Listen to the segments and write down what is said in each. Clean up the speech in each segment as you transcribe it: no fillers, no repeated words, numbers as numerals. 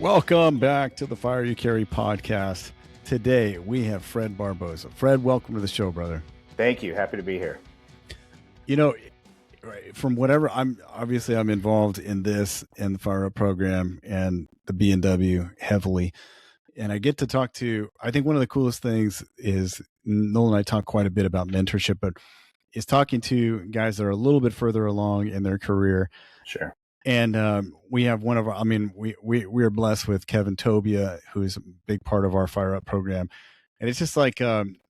Welcome back to the Fire You Carry podcast. Today we have Fred Barbosa. Fred, welcome to the show, brother. Thank you. Happy to be here. You know, from whatever I'm involved in this and the Fire Up program and the B&W heavily. And I get to talk to, I think one of the coolest things is Nole and I talk quite a bit about mentorship, but is talking to guys that are a little bit further along in their career. Sure. And we have one of our, we are blessed with Kevin Tobia, who's a big part of our Fire Up program. And it's just like,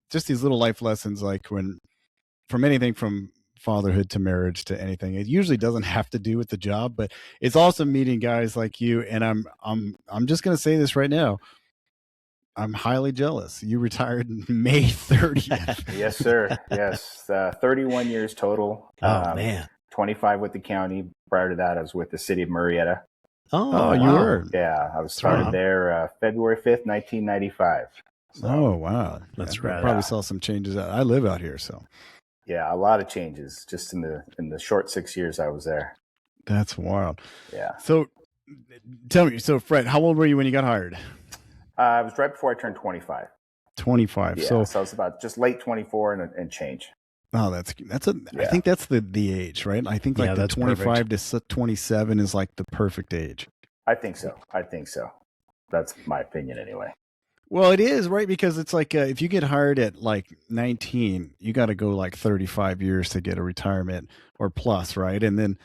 just these little life lessons, like from anything from fatherhood to marriage to anything. It usually doesn't have to do with the job, but it's awesome meeting guys like you. And I'm just going to say this right now. I'm highly jealous. You retired May 30th. Yes, sir. Yes. 31 years total. Oh, man. 25 with the county. Prior to that, I was with the city of Marietta. Oh, you were? Yeah. I was started there February 5th, 1995. So, oh, wow. That's right. I probably saw some changes. I live out here, so. Yeah, a lot of changes just in the short 6 years I was there. That's wild. Yeah. So tell me, so Fred, how old were you when you got hired? I was right before I turned 25. 25. Yeah, so I was about just late 24 and change. Oh, I think that's the age, right? I think like the 25 to 27 is like the perfect age. I think so. That's my opinion anyway. Well, it is, right? Because it's like if you get hired at like 19, you got to go like 35 years to get a retirement or plus, right? And then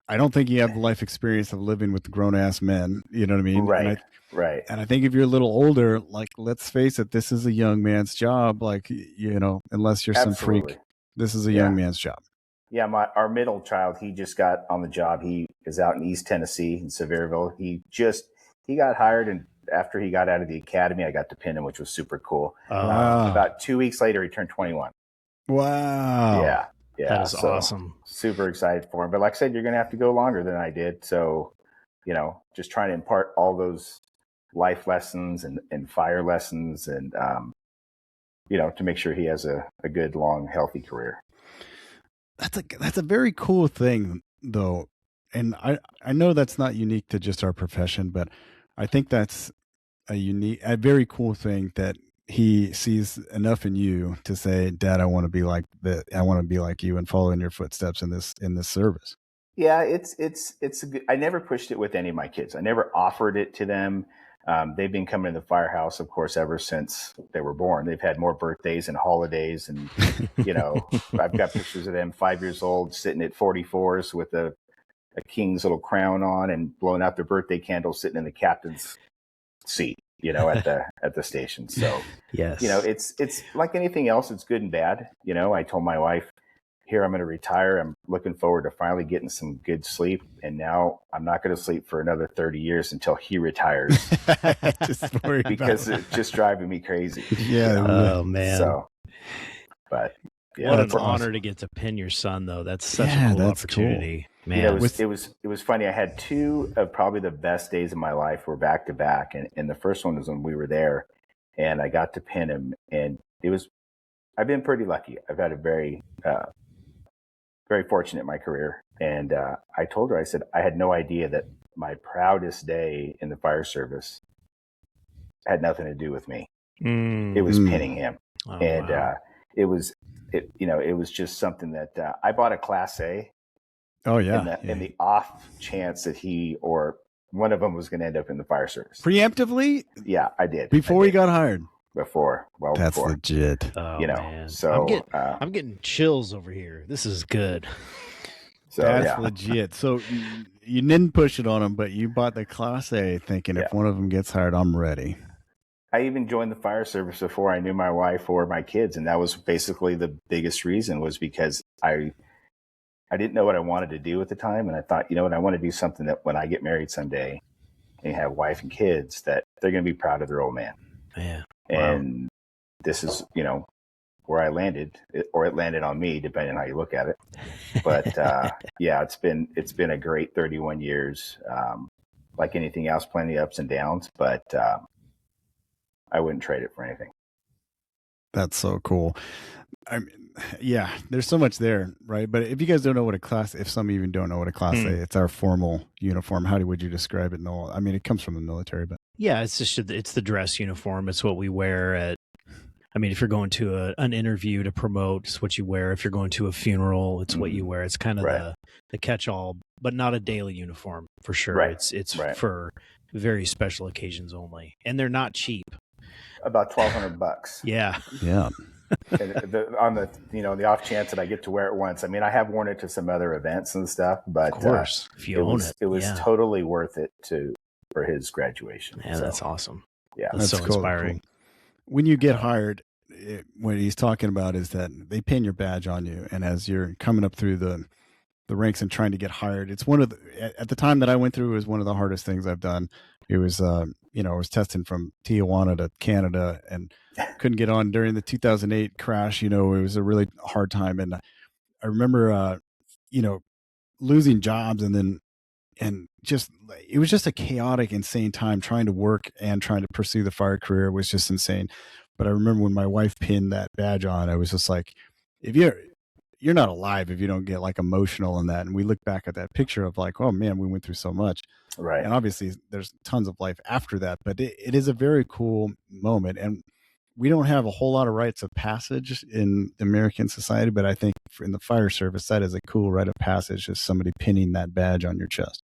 I don't think you have the life experience of living with grown-ass men. You know what I mean? Right. Right. And I think if you're a little older, like, let's face it, this is a young man's job. Like, you know, unless you're some freak, this is a young man's job. Yeah. Our middle child, he just got on the job. He is out in East Tennessee in Sevierville. He got hired, and after he got out of the academy, I got to pin him, which was super cool. About 2 weeks later, he turned 21. Wow. Yeah. Yeah. That is awesome. Super excited for him. But like I said, you're going to have to go longer than I did. So, you know, just trying to impart all those life lessons and fire lessons and, you know, to make sure he has a good, long, healthy career. That's a very cool thing, though. And I know that's not unique to just our profession, but I think that's a very cool thing that he sees enough in you to say, Dad, I want to be like you and follow in your footsteps in this service. Yeah, it's a good, I never pushed it with any of my kids. I never offered it to them. They've been coming to the firehouse, of course, ever since they were born. They've had more birthdays and holidays, and you know, I've got pictures of them 5 years old sitting at 44s with a king's little crown on and blowing out their birthday candles, sitting in the captain's seat, you know, at the station. So, yes, you know, it's like anything else. It's good and bad. You know, I told my wife, here, I'm going to retire. I'm looking forward to finally getting some good sleep. And now I'm not going to sleep for another 30 years until he retires because it's just driving me crazy. Yeah. Oh, man. So, but yeah, what an honor to get to pin your son, though. That's such a cool opportunity. Cool. Man, yeah, it was funny. I had two of probably the best days of my life were back to back. And the first one was when we were there and I got to pin him. And I've been pretty lucky. I've had a very fortunate in my career. And I told her, I said, I had no idea that my proudest day in the fire service had nothing to do with me. It was pinning him. Oh, and wow. it was just something that I bought a Class A. Oh, yeah. In the off chance that he or one of them was going to end up in the fire service. Preemptively? Yeah, I did. Before he got hired? Before. That's legit. Oh, you know, man. so I'm getting chills over here. This is good. So that's legit. So you didn't push it on him, but you bought the Class A thinking if one of them gets hired, I'm ready. I even joined the fire service before I knew my wife or my kids. And that was basically the biggest reason was because I didn't know what I wanted to do at the time. And I thought, you know what, I want to do something that when I get married someday and have wife and kids, that they're going to be proud of their old man. Yeah. And this is, you know, where I landed, or it landed on me, depending on how you look at it. But yeah, it's been a great 31 years. Like anything else, plenty of ups and downs, but I wouldn't trade it for anything. That's so cool. I mean, yeah, there's so much there, right? But if you guys don't know what a class, if some even don't know what a class A, it's our formal uniform. How would you describe it, Noel? I mean, it comes from the military, but yeah, it's the dress uniform. It's what we wear at. I mean, if you're going to an interview to promote, it's what you wear. If you're going to a funeral, it's what you wear. It's kind of the catch-all, but not a daily uniform for sure. Right. It's for very special occasions only, and they're not cheap. About $1,200. Yeah. And on the off chance that I get to wear it once, I mean, I have worn it to some other events and stuff, but of course, if you own it was totally worth it for his graduation. Yeah, so, that's awesome. Yeah, that's so inspiring. Cool. When you get hired, what he's talking about is that they pin your badge on you, and as you're coming up through the ranks and trying to get hired, it's one of at the time that I went through, it was one of the hardest things I've done. It was I was testing from Tijuana to Canada and couldn't get on during the 2008 crash. It was a really hard time, and I remember losing jobs, and just it was just a chaotic, insane time trying to work and trying to pursue the fire career. It was just insane. But I remember when my wife pinned that badge on, I was just like, if you're not alive if you don't get like emotional in that. And we look back at that picture of like, oh man, we went through so much. Right. And obviously there's tons of life after that, but it is a very cool moment. And we don't have a whole lot of rites of passage in American society, but I think in the fire service, that is a cool rite of passage, is somebody pinning that badge on your chest.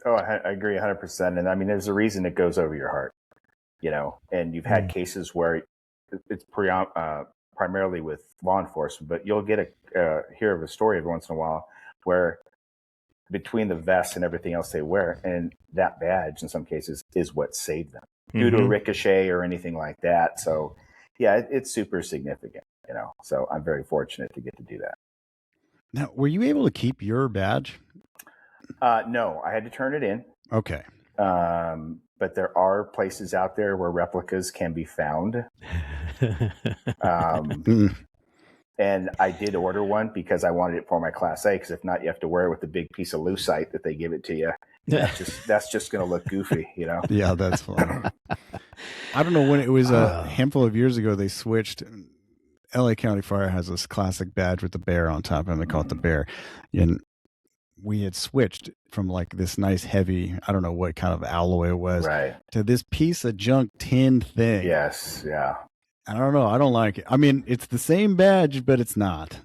Oh, I agree 100%. And I mear there's a reason it goes over your heart, and you've had cases where it's primarily with law enforcement, but you'll get hear of a story every once in a while where between the vests and everything else they wear, and that badge in some cases is what saved them due to a ricochet or anything like that. So yeah, it's super significant, so I'm very fortunate to get to do that. Now, were you able to keep your badge? No, I had to turn it in. Okay. But there are places out there where replicas can be found. And I did order one because I wanted it for my Class A, because if not, you have to wear it with the big piece of lucite that they give it to you. That's just going to look goofy, Yeah, that's fun. I don't know when it was a handful of years ago, they switched. LA County Fire has this classic badge with the bear on top, and they call it the bear. And we had switched from like this nice heavy, I don't know what kind of alloy it was, to this piece of junk tin thing. Yes, yeah. I don't know. I don't like it. I mean, it's the same badge, but it's not.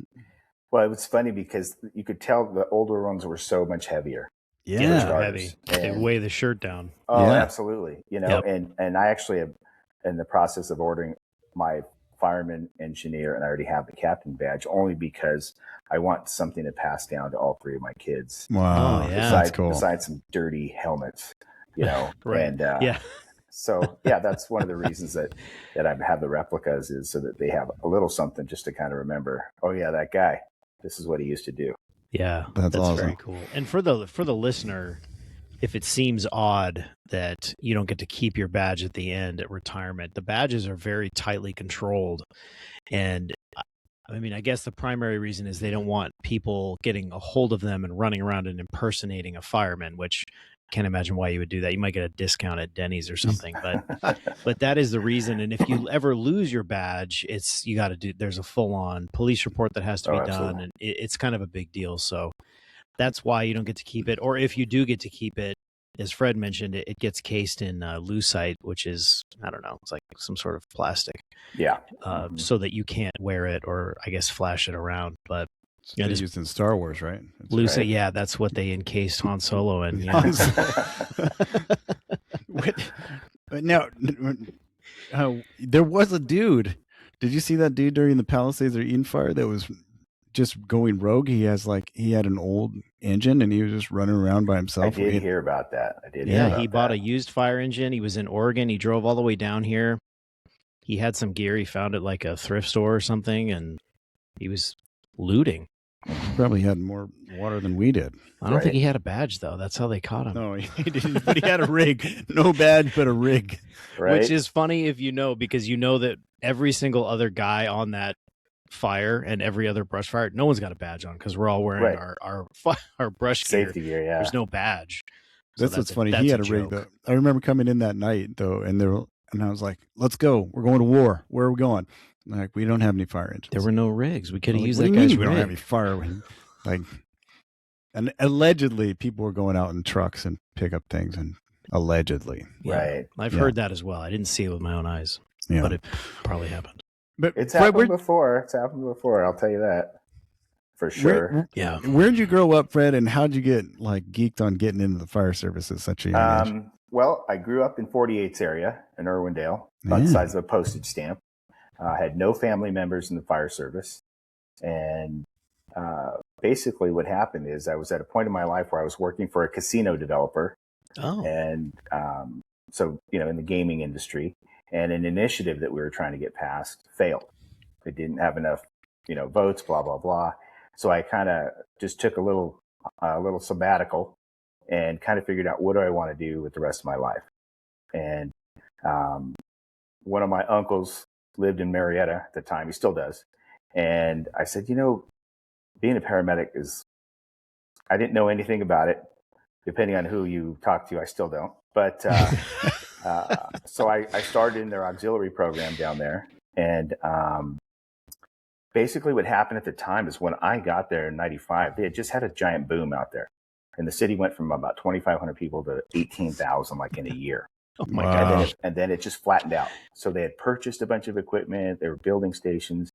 Well, it was funny because you could tell the older ones were so much heavier. Yeah, heavy. They weigh the shirt down. Oh, yeah. Absolutely. And I actually am in the process of ordering my fireman engineer, and I already have the captain badge, only because I want something to pass down to all three of my kids. Wow. That's cool. Besides some dirty helmets, right. And so yeah, that's one of the reasons that I have the replicas, is so that they have a little something just to kind of remember, oh yeah, that guy, this is what he used to do. Yeah, that's awesome. Very cool. And for the listener, if it seems odd that you don't get to keep your badge at the end at retirement, the badges are very tightly controlled. And I mean, I guess the primary reason is they don't want people getting a hold of them and running around and impersonating a fireman, which I can't imagine why you would do that. You might get a discount at Denny's or something, but that is the reason. And if you ever lose your badge, there's a full on police report that has to be done. And it's kind of a big deal. So that's why you don't get to keep it. Or if you do get to keep it, as Fred mentioned, it gets cased in lucite, which is, I don't know, it's like some sort of plastic. Yeah. So that you can't wear it or, I guess, flash it around. But it's used in Star Wars, right? Lucite, right. Yeah, that's what they encased Han Solo in. Yeah. But now, there was a dude. Did you see that dude during the Palisades or Eden Fire that was just going rogue? He had an old engine and he was just running around by himself. I did hear about that. He bought a used fire engine. He was in Oregon. He drove all the way down here. He had some gear he found at like a thrift store or something, and he was looting. He probably had more water than we did. I don't think he had a badge, though. That's how they caught him. No, he didn't, but he had a rig. No badge, but a rig. Right. Which is funny because you know that every single other guy on that fire and every other brush fire, no one's got a badge on because we're all wearing our brush safety gear. Yeah, there's no badge. So that's what's funny. He had a rig though. I remember coming in that night though, and I was like, "Let's go. We're going to war. Where are we going?" Like, we don't have any fire engines. There were no rigs. We could have Like, used what that do you mean guy's we don't have any rig. fire? Like, and allegedly, people were going out in trucks and pick up things, and allegedly, Yeah. Right. I've Yeah. heard that as well. I didn't see it with my own eyes, yeah. but it probably happened. But It's Fred, happened before. It's happened before. I'll tell you that for sure. Yeah. Where'd you grow up, Fred, and how'd you get like geeked on getting into the fire service at such a young age? Well, I grew up in 48's area in Irwindale, about the size of a postage stamp. I had no family members in the fire service. And basically what happened is I was at a point in my life where I was working for a casino developer. Oh. And so, in the gaming industry, and an initiative that we were trying to get passed failed. It didn't have enough, votes, blah, blah, blah. So I kind of just took a little sabbatical and kind of figured out, what do I want to do with the rest of my life? And one of my uncles lived in Marietta at the time. He still does. And I said, being a paramedic I didn't know anything about it. Depending on who you talk to, I still don't. But so I started in their auxiliary program down there. And basically what happened at the time is when I got there in 95, they had just had a giant boom out there. And the city went from about 2,500 people to 18,000 like in a year. Oh my Wow. gosh. And then it just flattened out. So they had purchased a bunch of equipment. They were building stations,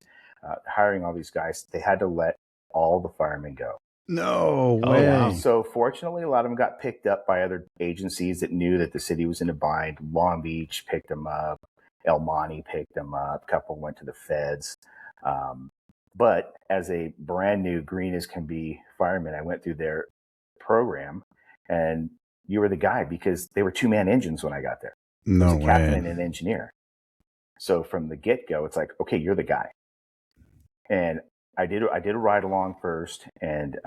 hiring all these guys. They had to let all the firemen go. No Oh, way. wow. So fortunately, a lot of them got picked up by other agencies that knew that the city was in a bind. Long Beach picked them up. El Monte picked them up. A couple went to the feds. But as a brand new green as can be fireman, I went through their program, and you were the guy because they were 2-man engines when I got there. No I was a captain way. and an engineer. So from the get-go, it's like, okay, you're the guy. And I did a ride along first, and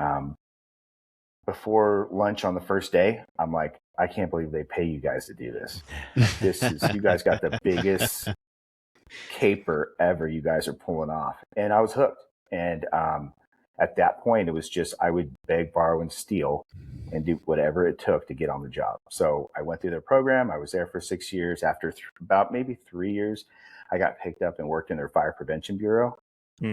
before lunch on the first day, I'm like, I can't believe they pay you guys to do this. You guys got the biggest caper ever you guys are pulling off. And I was hooked. And at that point, it was just, I would beg, borrow, and steal and do whatever it took to get on the job. So I went through their program. I was there for 6 years. After about maybe 3 years, I got picked up and worked in their fire prevention bureau.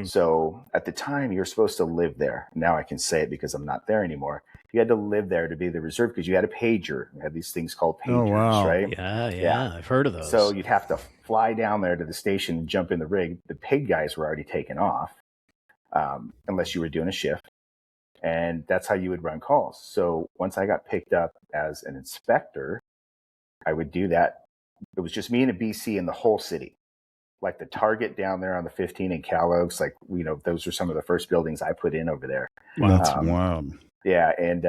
So at the time, you're supposed to live there. Now I can say it because I'm not there anymore. You had to live there to be the reserve because you had a pager. You had these things called pagers, right? Yeah. I've heard of those. So you'd have to fly down there to the station and jump in the rig. The pig guys were already taken off, unless you were doing a shift. And that's how you would run calls. So once I got picked up as an inspector, I would do that. It was just me and a BC in the whole city. Like the Target down there on the 15 in Cal Oaks, those are some of the first buildings I put in over there. Wow. That's wild. Yeah. And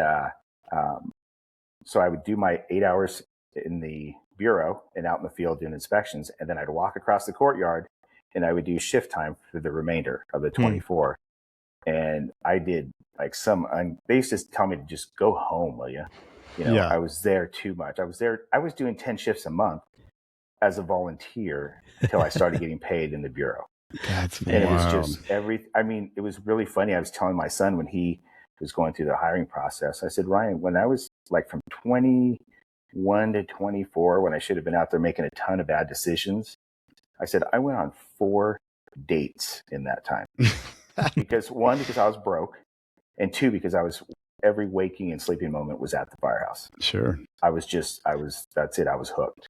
so I would do my 8 hours in the bureau and out in the field doing inspections. And then I'd walk across the courtyard and I would do shift time for the remainder of the 24. And I did they used to tell me to just go home, will you? I was there too much. I was doing 10 shifts a month as a volunteer until I started getting paid in the bureau. That's and wild. It was just it was really funny. I was telling my son when he was going through the hiring process, I said, Ryan, when I was like from 21 to 24, when I should have been out there making a ton of bad decisions, I said, I went on 4 dates in that time. because I was broke, and 2, because every waking and sleeping moment was at the firehouse. Sure. That's it. I was hooked.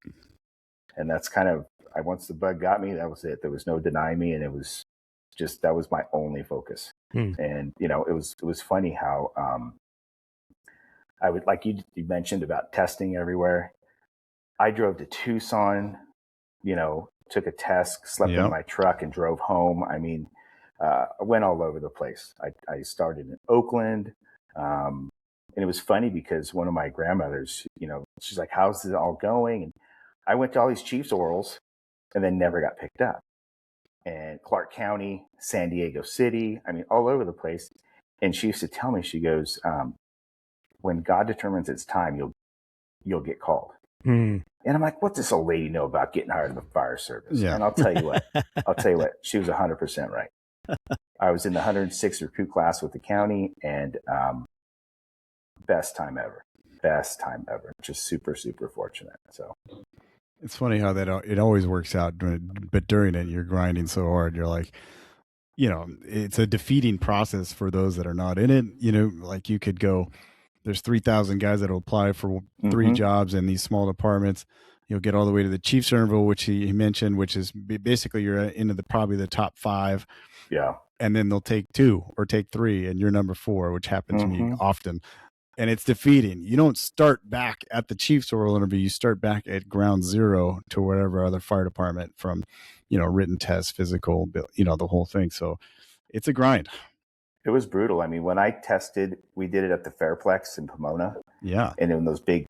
And that's kind of, once the bug got me, that was it. There was no denying me. And it was just, that was my only focus. And, it was funny how I would, like you mentioned about testing everywhere. I drove to Tucson, took a test, slept in my truck and drove home. I mean, I went all over the place. I started in Oakland. And it was funny because one of my grandmothers, she's like, how's it all going? And I went to all these Chiefs orals and then never got picked up. And Clark County, San Diego City, all over the place. And she used to tell me, she goes, when God determines it's time, you'll get called. And I'm like, what's this old lady know about getting hired in the fire service? Yeah. And I'll tell you what, she was 100% right. I was in the 106 recruit class with the county, and best time ever. Just super, super fortunate. So It's funny how it always works out, but during it, you're grinding so hard. You're like, it's a defeating process for those that are not in it. Like you could go, there's 3,000 guys that will apply for 3 jobs in these small departments. You'll get all the way to the chief's interval, which he mentioned, which is basically you're into probably the top 5. Yeah. And then they'll take 2 or take 3, and you're number 4, which happens to me often. And it's defeating. You don't start back at the chief's oral interview. You start back at ground zero to whatever other fire department from, written test, physical, the whole thing. So it's a grind. It was brutal. I mean, when I tested, we did it at the Fairplex in Pomona. Yeah. And in those big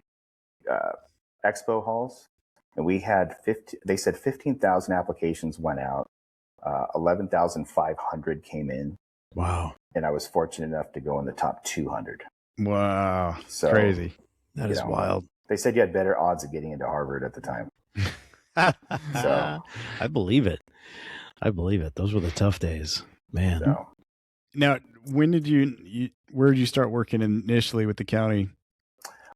expo halls. And we had they said 15,000 applications went out. 11,500 came in. Wow. And I was fortunate enough to go in the top 200. Wow. So, crazy. That is wild. They said you had better odds of getting into Harvard at the time. So I believe it. Those were the tough days, man. So. Now, when did where did you start working initially with the county?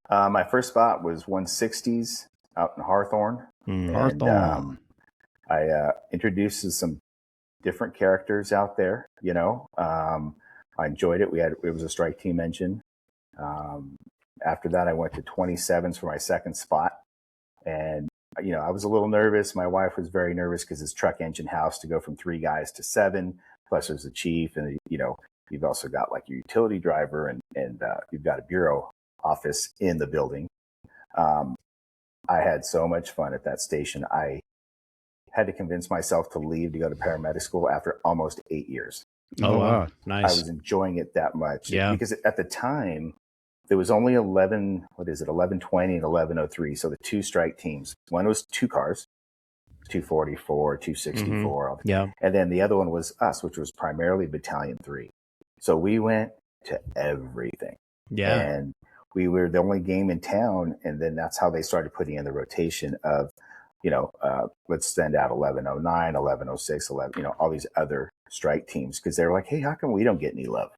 My first spot was 160s out in Hawthorne. Hawthorne. I introduced some different characters out there, I enjoyed it. It was a strike team engine. After that, I went to 27s for my second spot. And, I was a little nervous. My wife was very nervous because it's truck engine house to go from 3 guys to 7. Plus there's a chief and, you've also got like your utility driver and you've got a bureau office in the building. I had so much fun at that station. I had to convince myself to leave to go to paramedic school after almost 8 years. Oh, wow. Nice. I was enjoying it that much. Yeah. Because at the time, there was only 1120 and 1103. So the 2 strike teams. One was 2 cars, 244, 264. Yeah. And then the other one was us, which was primarily Battalion 3. So we went to everything. Yeah. And we were the only game in town. And then that's how they started putting in the rotation of, let's send out 1109, 1106, 11, all these other strike teams. Because they were like, hey, how come we don't get any love?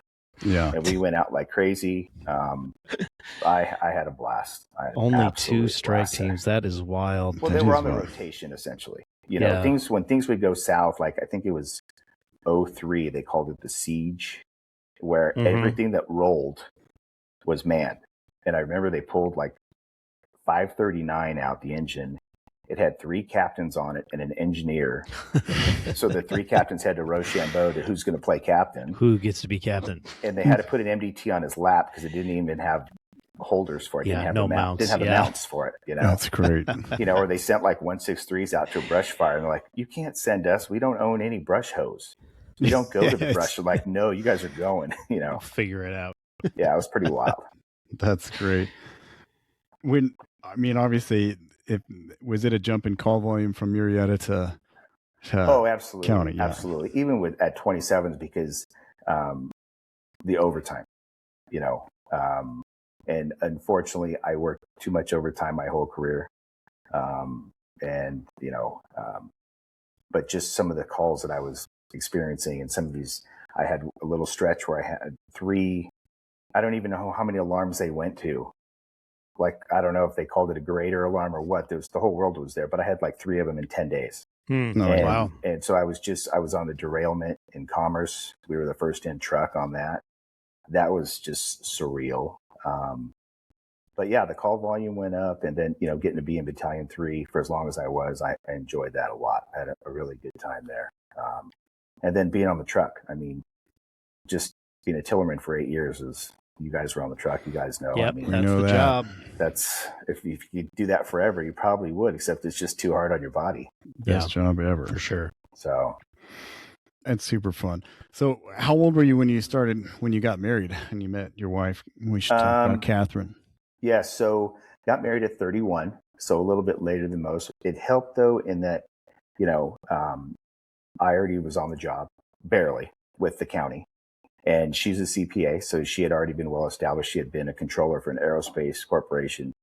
Yeah. And we went out like crazy. I had a blast. Only 2 strike teams. That is wild. Well, they were on the rotation, essentially. When things would go south, like I think it was 03, they called it the siege, where everything that rolled was manned. And I remember they pulled like 539 out, the engine. It had 3 captains on it and an engineer. So the 3 captains had to Rochambeau to who's going to play captain. Who gets to be captain? And they had to put an MDT on his lap because it didn't even have holders for it. Yeah, no mounts. Didn't have the mounts for it. That's great. Or they sent like 163s out to a brush fire, and they're like, "You can't send us. We don't own any brush hose. We don't go to the brush." They're like, "No, you guys are going." Figure it out. Yeah, it was pretty wild. That's great. Obviously, was it a jump in call volume from Murrieta to absolutely, county? Yeah. Absolutely. Even at 27s, because the overtime, and unfortunately, I worked too much overtime my whole career, but just some of the calls that I was experiencing, and some of these, I had a little stretch where I had 3. I don't even know how many alarms they went to. Like, I don't know if they called it a greater alarm or what. The whole world was there, but I had like 3 of them in 10 days. Wow. And so I was on the derailment in Commerce. We were the first in truck on that. That was just surreal. But yeah, the call volume went up, and then, getting to be in Battalion 3 for as long as I was, I enjoyed that a lot. I had a really good time there. And then being on the truck, just being a tillerman for 8 years is, you guys were on the truck. You guys know. Yep, that's the job. That's if you do that forever, you probably would. Except it's just too hard on your body. Best job ever, for sure. So it's super fun. So, how old were you when you got married and you met your wife? We should talk about Catherine. Yeah. So got married at 31. So a little bit later than most. It helped though in that, I already was on the job barely with the county. And she's a CPA, so she had already been well established. She had been a controller for an aerospace corporation.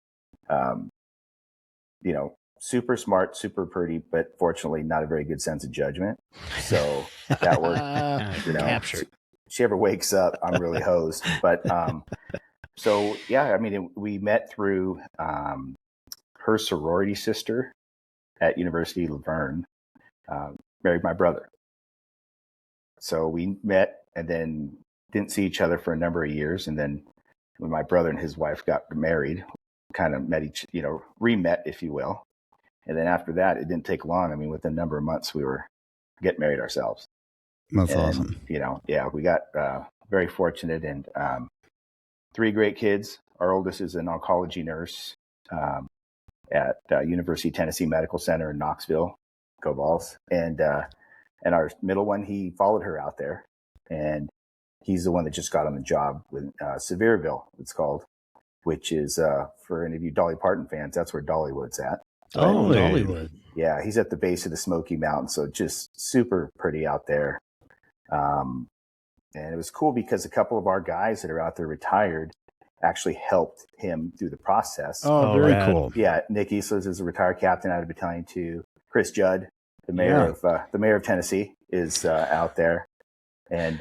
Super smart, super pretty, but fortunately not a very good sense of judgment. So that worked. Captured. She ever wakes up, I'm really hosed. But so yeah, we met through her sorority sister at University of Laverne, married my brother. So we met and then didn't see each other for a number of years. And then when my brother and his wife got married, kind of re-met, if you will. And then after that, it didn't take long. I mean, within a number of months, we were getting married ourselves. That's awesome. We got very fortunate, and 3 great kids. Our oldest is an oncology nurse at University of Tennessee Medical Center in Knoxville. Go Vols. And our middle one, he followed her out there, and he's the one that just got on the job with Sevierville, it's called, which is, for any of you Dolly Parton fans, that's where Dollywood's at. Oh, Dollywood. Yeah, he's at the base of the Smoky Mountains, so just super pretty out there. And it was cool because a couple of our guys that are out there retired actually helped him through the process. Oh, very cool. Yeah, Nick Islas is a retired captain out of Battalion 2. Chris Judd, the mayor of Tennessee, is out there. And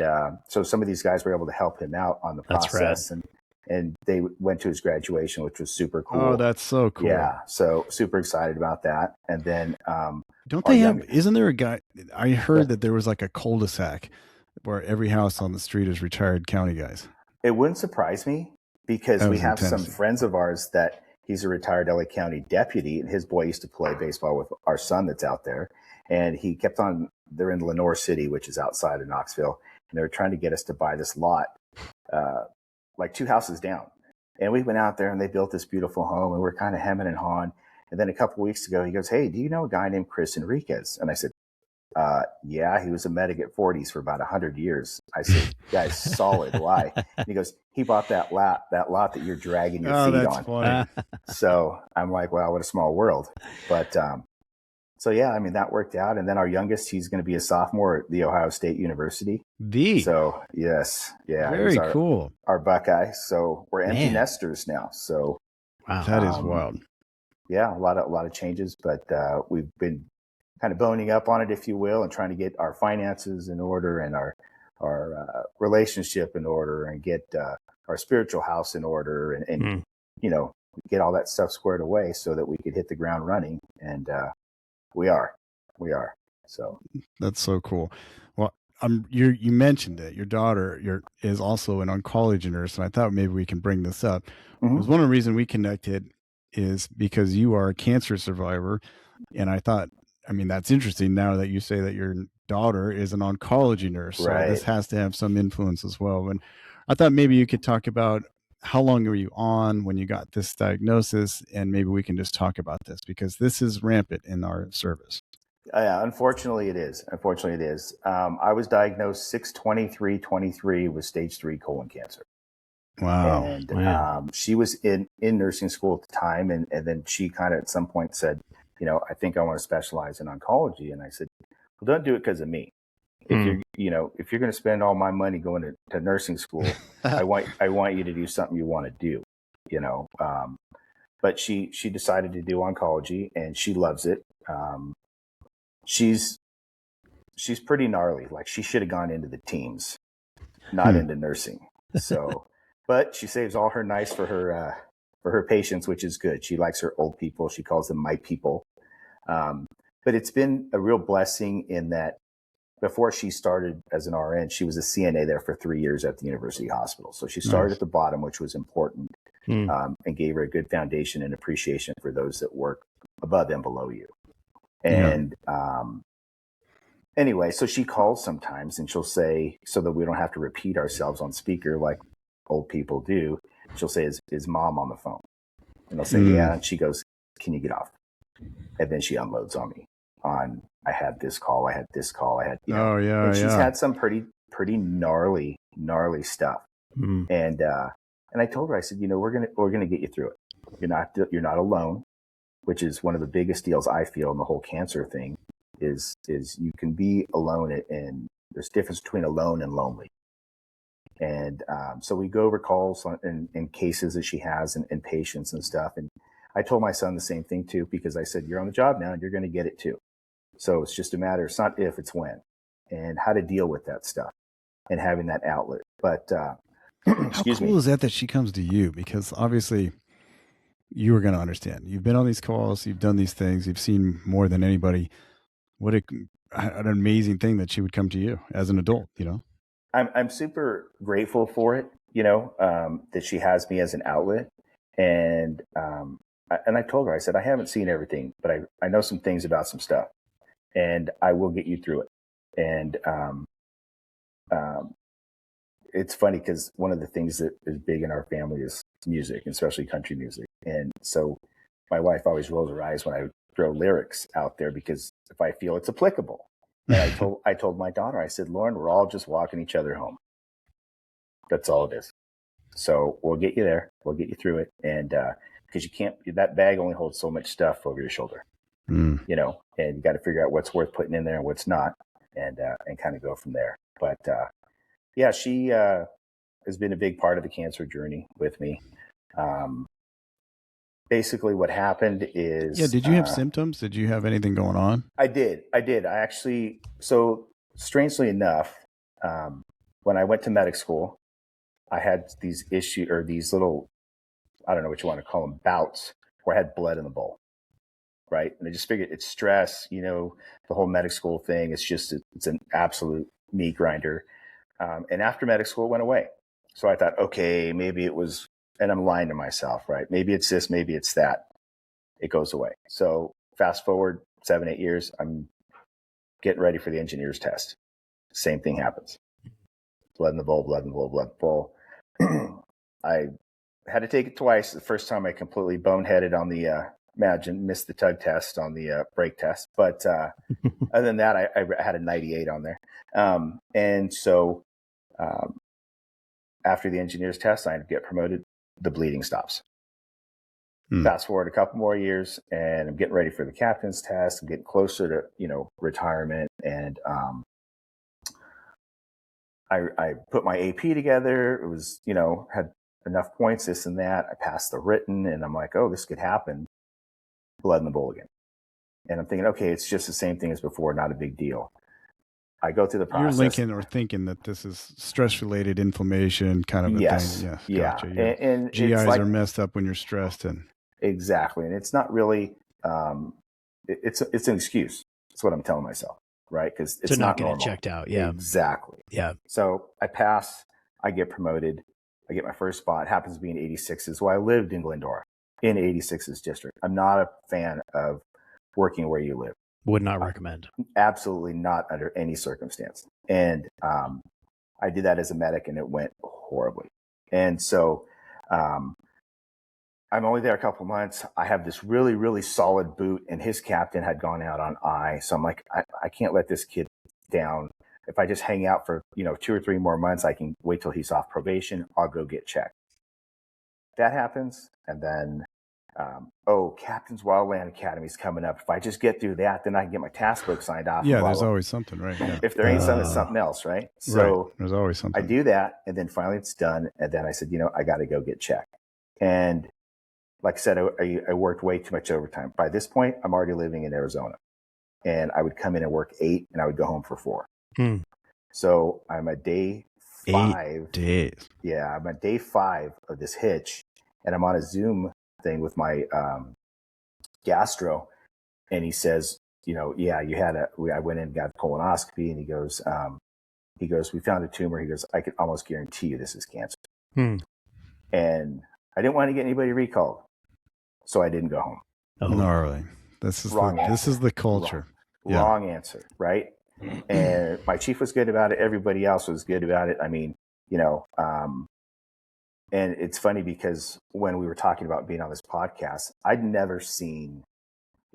so some of these guys were able to help him out on the process. And they went to his graduation, which was super cool. Oh, that's so cool. Yeah, so super excited about that. And then isn't there a guy, I heard that there was like a cul-de-sac where every house on the street is retired county guys. It wouldn't surprise me because we have some friends of ours that he's a retired LA County deputy, and his boy used to play baseball with our son that's out there. And he kept on, they're in Lenore City, which is outside of Knoxville, and they were trying to get us to buy this lot, like 2 houses down. And we went out there and they built this beautiful home, and we're kind of hemming and hawing. And then a couple of weeks ago, he goes, "Hey, do you know a guy named Chris Enriquez?" And I said, yeah, he was a medic at 40s for about 100 years. I said, "Guy's solid. Why?" And he goes, "He bought that lot that you're dragging your feet on." Funny. So I'm like, wow, what a small world. But so yeah, I mean, that worked out. And then our youngest, he's going to be a sophomore at the Ohio State University. So yes, yeah, very cool. Our Buckeye. So we're empty nesters now. So wow, that is wild. Yeah, a lot of changes, but we've been kind of boning up on it, if you will, and trying to get our finances in order and our relationship in order, and get our spiritual house in order, and get all that stuff squared away so that we could hit the ground running. And we are. So that's so cool. Well, you mentioned it. Your daughter is also an oncology nurse, and I thought maybe we can bring this up. Mm-hmm. Because one of the reasons we connected is because you are a cancer survivor, and I thought, I mean, that's interesting now that you say that your daughter is an oncology nurse. So this has to have some influence as well. And I thought maybe you could talk about how long were you on when you got this diagnosis, and maybe we can just talk about this because this is rampant in our service. Yeah, unfortunately it is. I was diagnosed 6/23/23 with stage 3 colon cancer. Wow. And she was in nursing school at the time. And then she kind of at some point said, "I think I want to specialize in oncology." And I said, "Well, don't do it because of me. If you're going to spend all my money going to nursing school, I want you to do something you want to do, But she decided to do oncology, and she loves it. She's pretty gnarly. Like, she should have gone into the teams, not into nursing. So, but she saves all her nice for her patients, which is good. She likes her old people. She calls them my people. But it's been a real blessing in that before she started as an RN, she was a CNA there for 3 years at the University Hospital. So she started at the bottom, which was important, and gave her a good foundation and appreciation for those that work above and below you. And anyway, so she calls sometimes, and she'll say, so that we don't have to repeat ourselves on speaker like old people do, she'll say, is Mom on the phone? And I'll say, yeah. And she goes, "Can you get off?" And then she unloads on me on, I had this call, I had this call, I had, and she's had some pretty gnarly stuff. And I told her, I said, we're gonna get you through it. You're not alone, which is one of the biggest deals I feel in the whole cancer thing is you can be alone, and there's a difference between alone and lonely. And so we go over calls and cases that she has and patients and stuff. And I told my son the same thing too, because I said, you're on the job now and you're going to get it too. So it's just a matter, it's not if, it's when, and how to deal with that stuff and having that outlet. But excuse me. How cool is that she comes to you? Because obviously you were going to understand. You've been on these calls, you've done these things, you've seen more than anybody. What an amazing thing that she would come to you as an adult, you know? I'm super grateful for it, you know, that she has me as an outlet. And I told her, I said, I haven't seen everything, but I know some things about some stuff, and I will get you through it. And it's funny because one of the things that is big in our family is music, especially country music. And so my wife always rolls her eyes when I throw lyrics out there because if I feel it's applicable. And I told my daughter, I said, Lauren, we're all just walking each other home. That's all it is. So we'll get you there. We'll get you through it. And because you can't, that bag only holds so much stuff over your shoulder, you know, and you got to figure out what's worth putting in there and what's not, and kind of go from there. But yeah, she has been a big part of the cancer journey with me. Basically what happened is... Yeah, did you have symptoms? Did you have anything going on? I did. I actually, so strangely enough, when I went to medic school, I had these issues, or these little, I don't know what you want to call them, bouts, where I had blood in the bowl, right? And I just figured it's stress, you know, the whole medic school thing. It's just, it's an absolute meat grinder. And after medic school, it went away. So I thought, okay, maybe it was, and I'm lying to myself, right? Maybe it's this, maybe it's that. It goes away. So fast forward 7-8 years, I'm getting ready for the engineer's test. Same thing happens. Blood in the bowl, blood in the bowl, blood in the bowl. I had to take it twice. The first time I completely boneheaded on the, missed the tug test on the brake test. But other than that, I had a 98 on there. And so after the engineer's test, I get promoted. The bleeding stops. Fast forward a couple more years, and I'm getting ready for the captain's test. I'm getting closer to, you know, retirement. And I put my AP together. It was, you know, had enough points, this and that. I passed the written, and I'm like, oh, this could happen. Blood in the bowl again. And I'm thinking, okay, it's just the same thing as before, not a big deal. I go through the process. You're linking or thinking that this is stress-related inflation kind of a thing. Yes, yeah. Gotcha. And GIs are messed up when you're stressed. And exactly. And it's not really, it's an excuse. That's what I'm telling myself, right? Because it's not getting normal. Checked out. Yeah, exactly. Yeah. So I pass, I get promoted. I get my first spot. It happens to be in 86's. Well, I lived in Glendora in 86's district. I'm not a fan of working where you live. Would not recommend. Absolutely not under any circumstance. And I did that as a medic, and it went horribly. And so I'm only there a couple months. I have this really, really solid boot, and his captain had gone out on I. So I'm like, I can't let this kid down. If I just hang out for, you know, 2 or 3 more months, I can wait till he's off probation. I'll go get checked. That happens. And then, Captain's Wildland Academy is coming up. If I just get through that, then I can get my task book signed off. Yeah, there's always something, right? Yeah. If there ain't something, it's something else, right? So right. There's always something. I do that, and then finally it's done. And then I said, you know, I got to go get checked. And like I said, I worked way too much overtime. By this point, I'm already living in Arizona, and I would come in and work 8, and I would go home for 4. So I'm a day 5. 8 days. Yeah, I'm at day 5 of this hitch, and I'm on a Zoom thing with my gastro, and he says, you know, yeah, you had I went in and got a colonoscopy, and he goes, we found a tumor. He goes, I can almost guarantee you this is cancer. And I didn't want to get anybody recalled, so I didn't go home. Gnarly. This is the culture. Wrong answer, right? And my chief was good about it. Everybody else was good about it. I mean, you know, and it's funny because when we were talking about being on this podcast, I'd never seen,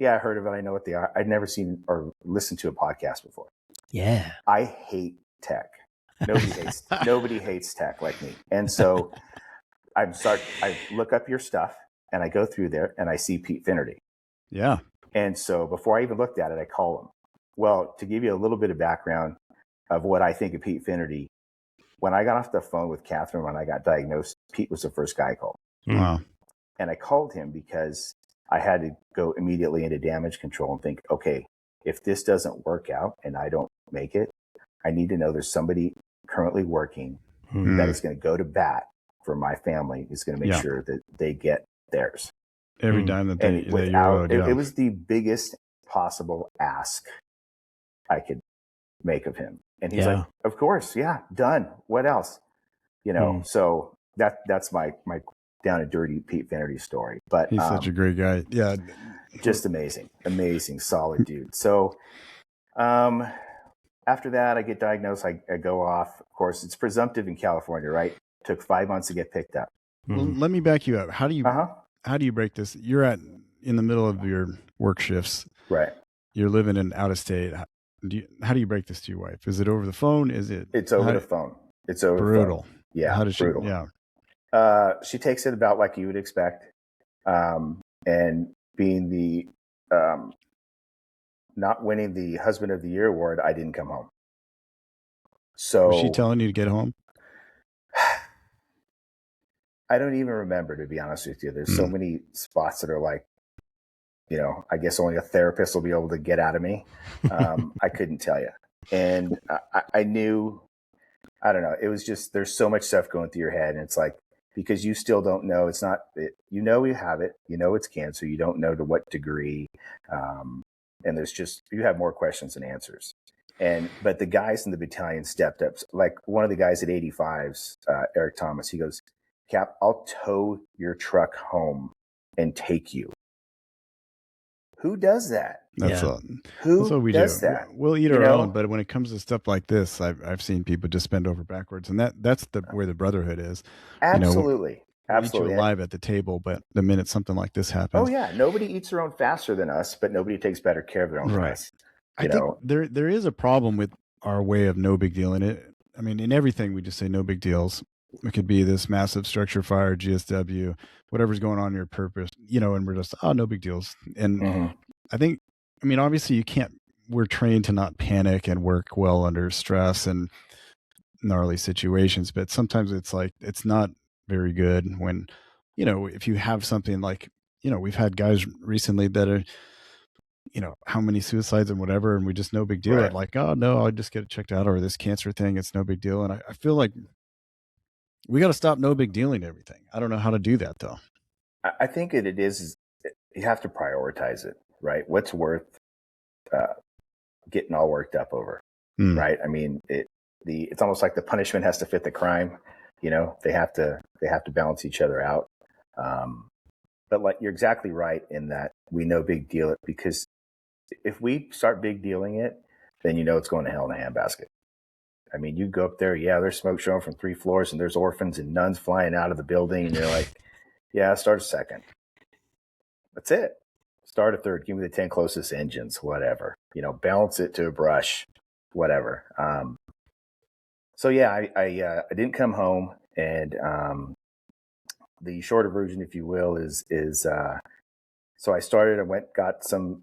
I heard of it. I know what they are. I'd never seen or listened to a podcast before. Yeah. I hate tech. Nobody hates tech like me. And so I look up your stuff, and I go through there, and I see Pete Finnerty. Yeah. And so before I even looked at it, I call him. Well, to give you a little bit of background of what I think of Pete Finnerty, when I got off the phone with Catherine, when I got diagnosed, Pete was the first guy I called. Wow. And I called him because I had to go immediately into damage control and think, okay, if this doesn't work out and I don't make it, I need to know there's somebody currently working that is going to go to bat for my family, is going to make sure that they get theirs. every dime that and that you're owed. Yeah. it was the biggest possible ask I could make of him. And he's like, of course, yeah, done. What else? So that's my down and dirty Pete Finnerty story. But he's such a great guy. Yeah. Just amazing, solid dude. So after that, I get diagnosed. I go off. Of course, it's presumptive in California, right? Took 5 months to get picked up. Well, let me back you up. How do you break this? You're in the middle of your work shifts. Right. You're living in out of state. How do you break this to your wife? Is it over the phone? It's over the phone. It's over brutal. The phone. Yeah. How does brutal. she? Yeah. She takes it about like you would expect. And being the not winning the Husband of the Year award, I didn't come home. So was she telling you to get home? I don't even remember, to be honest with you. There's so many spots that are like, I guess only a therapist will be able to get out of me. I couldn't tell you. And I knew, I don't know. It was just, there's so much stuff going through your head. And it's like, because you still don't know, it's not, you have it, it's cancer. You don't know to what degree. And there's just, you have more questions than answers. But the guys in the battalion stepped up. Like one of the guys at 85's, Eric Thomas, he goes, Cap, I'll tow your truck home and take you. Who does that? That's who what we does do. that? We'll eat our own, but when it comes to stuff like this, I've seen people just bend over backwards, and that's where the brotherhood is. Absolutely. We eat you alive at the table, but the minute something like this happens, oh yeah, nobody eats their own faster than us, but nobody takes better care of their own. Right. Us, I think there is a problem with our way of no big deal in it. I mean, in everything we just say no big deals. It could be this massive structure fire, GSW, whatever's going on in your purpose, and we're just, no big deals. And I think, obviously we're trained to not panic and work well under stress and gnarly situations, but sometimes it's like, it's not very good when, if you have something like, we've had guys recently that are, how many suicides and whatever, and we just no big deal. Right. Like, oh no, I'll just get it checked out, or this cancer thing, it's no big deal. And I feel like we got to stop no big dealing everything. I don't know how to do that though. I think it is you have to prioritize it, right? What's worth getting all worked up over, right? I mean, it's almost like the punishment has to fit the crime. They have to balance each other out. But like you're exactly right in that we no big deal it, because if we start big dealing it, then it's going to hell in a handbasket. I mean, you go up there, there's smoke showing from 3 floors and there's orphans and nuns flying out of the building. And you're like, start a second. That's it. Start a third. Give me the 10 closest engines, whatever. Balance it to a brush, whatever. So I didn't come home, and the shorter version, if you will, is so I got some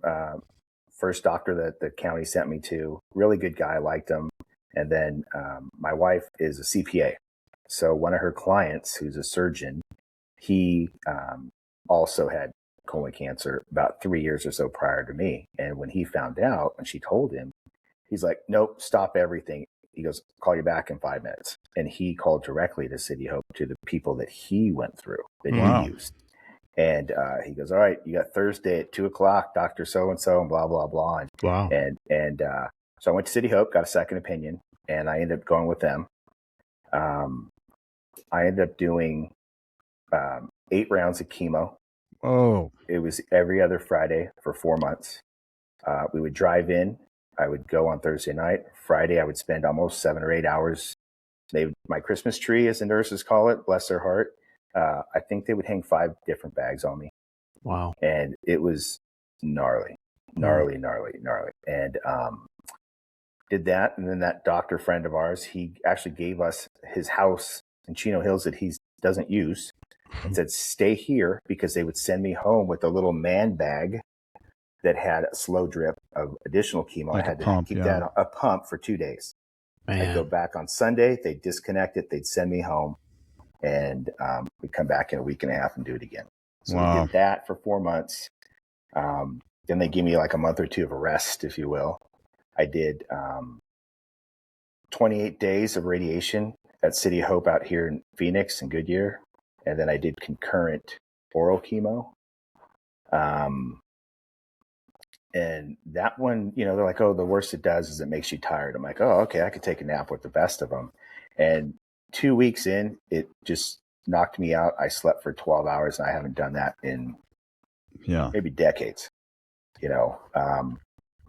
first doctor that the county sent me to. Really good guy, I liked him. And then my wife is a CPA. So one of her clients, who's a surgeon, he also had colon cancer about 3 years or so prior to me. And when he found out, when she told him, he's like, nope, stop everything. He goes, call you back in 5 minutes. And he called directly to City Hope, to the people that he went through, that he used. And he goes, all right, you got Thursday at 2:00, Dr. So-and-so, and blah, blah, blah. And, wow. And so I went to City Hope, got a second opinion, and I ended up going with them. I ended up doing 8 rounds of chemo. Oh. It was every other Friday for 4 months. We would drive in. I would go on Thursday night. Friday, I would spend almost 7 or 8 hours. My Christmas tree, as the nurses call it, bless their heart. I think they would hang 5 different bags on me. Wow. And it was gnarly. And did that. And then that doctor friend of ours, he actually gave us his house in Chino Hills that he doesn't use, and said, stay here, because they would send me home with a little man bag that had a slow drip of additional chemo. Like I had to keep that a pump for 2 days. Man. I'd go back on Sunday. They'd disconnect it. They'd send me home, and we'd come back in a week and a half and do it again. So we did that for 4 months. Then they gave me like a month or 2 of a rest, if you will. I did 28 days of radiation at City Hope out here in Phoenix and Goodyear. And then I did concurrent oral chemo. And that one, you know, they're like, oh, the worst it does is it makes you tired. I'm like, oh, okay, I could take a nap with the best of them. And 2 weeks in, it just knocked me out. I slept for 12 hours, and I haven't done that in maybe decades. You know,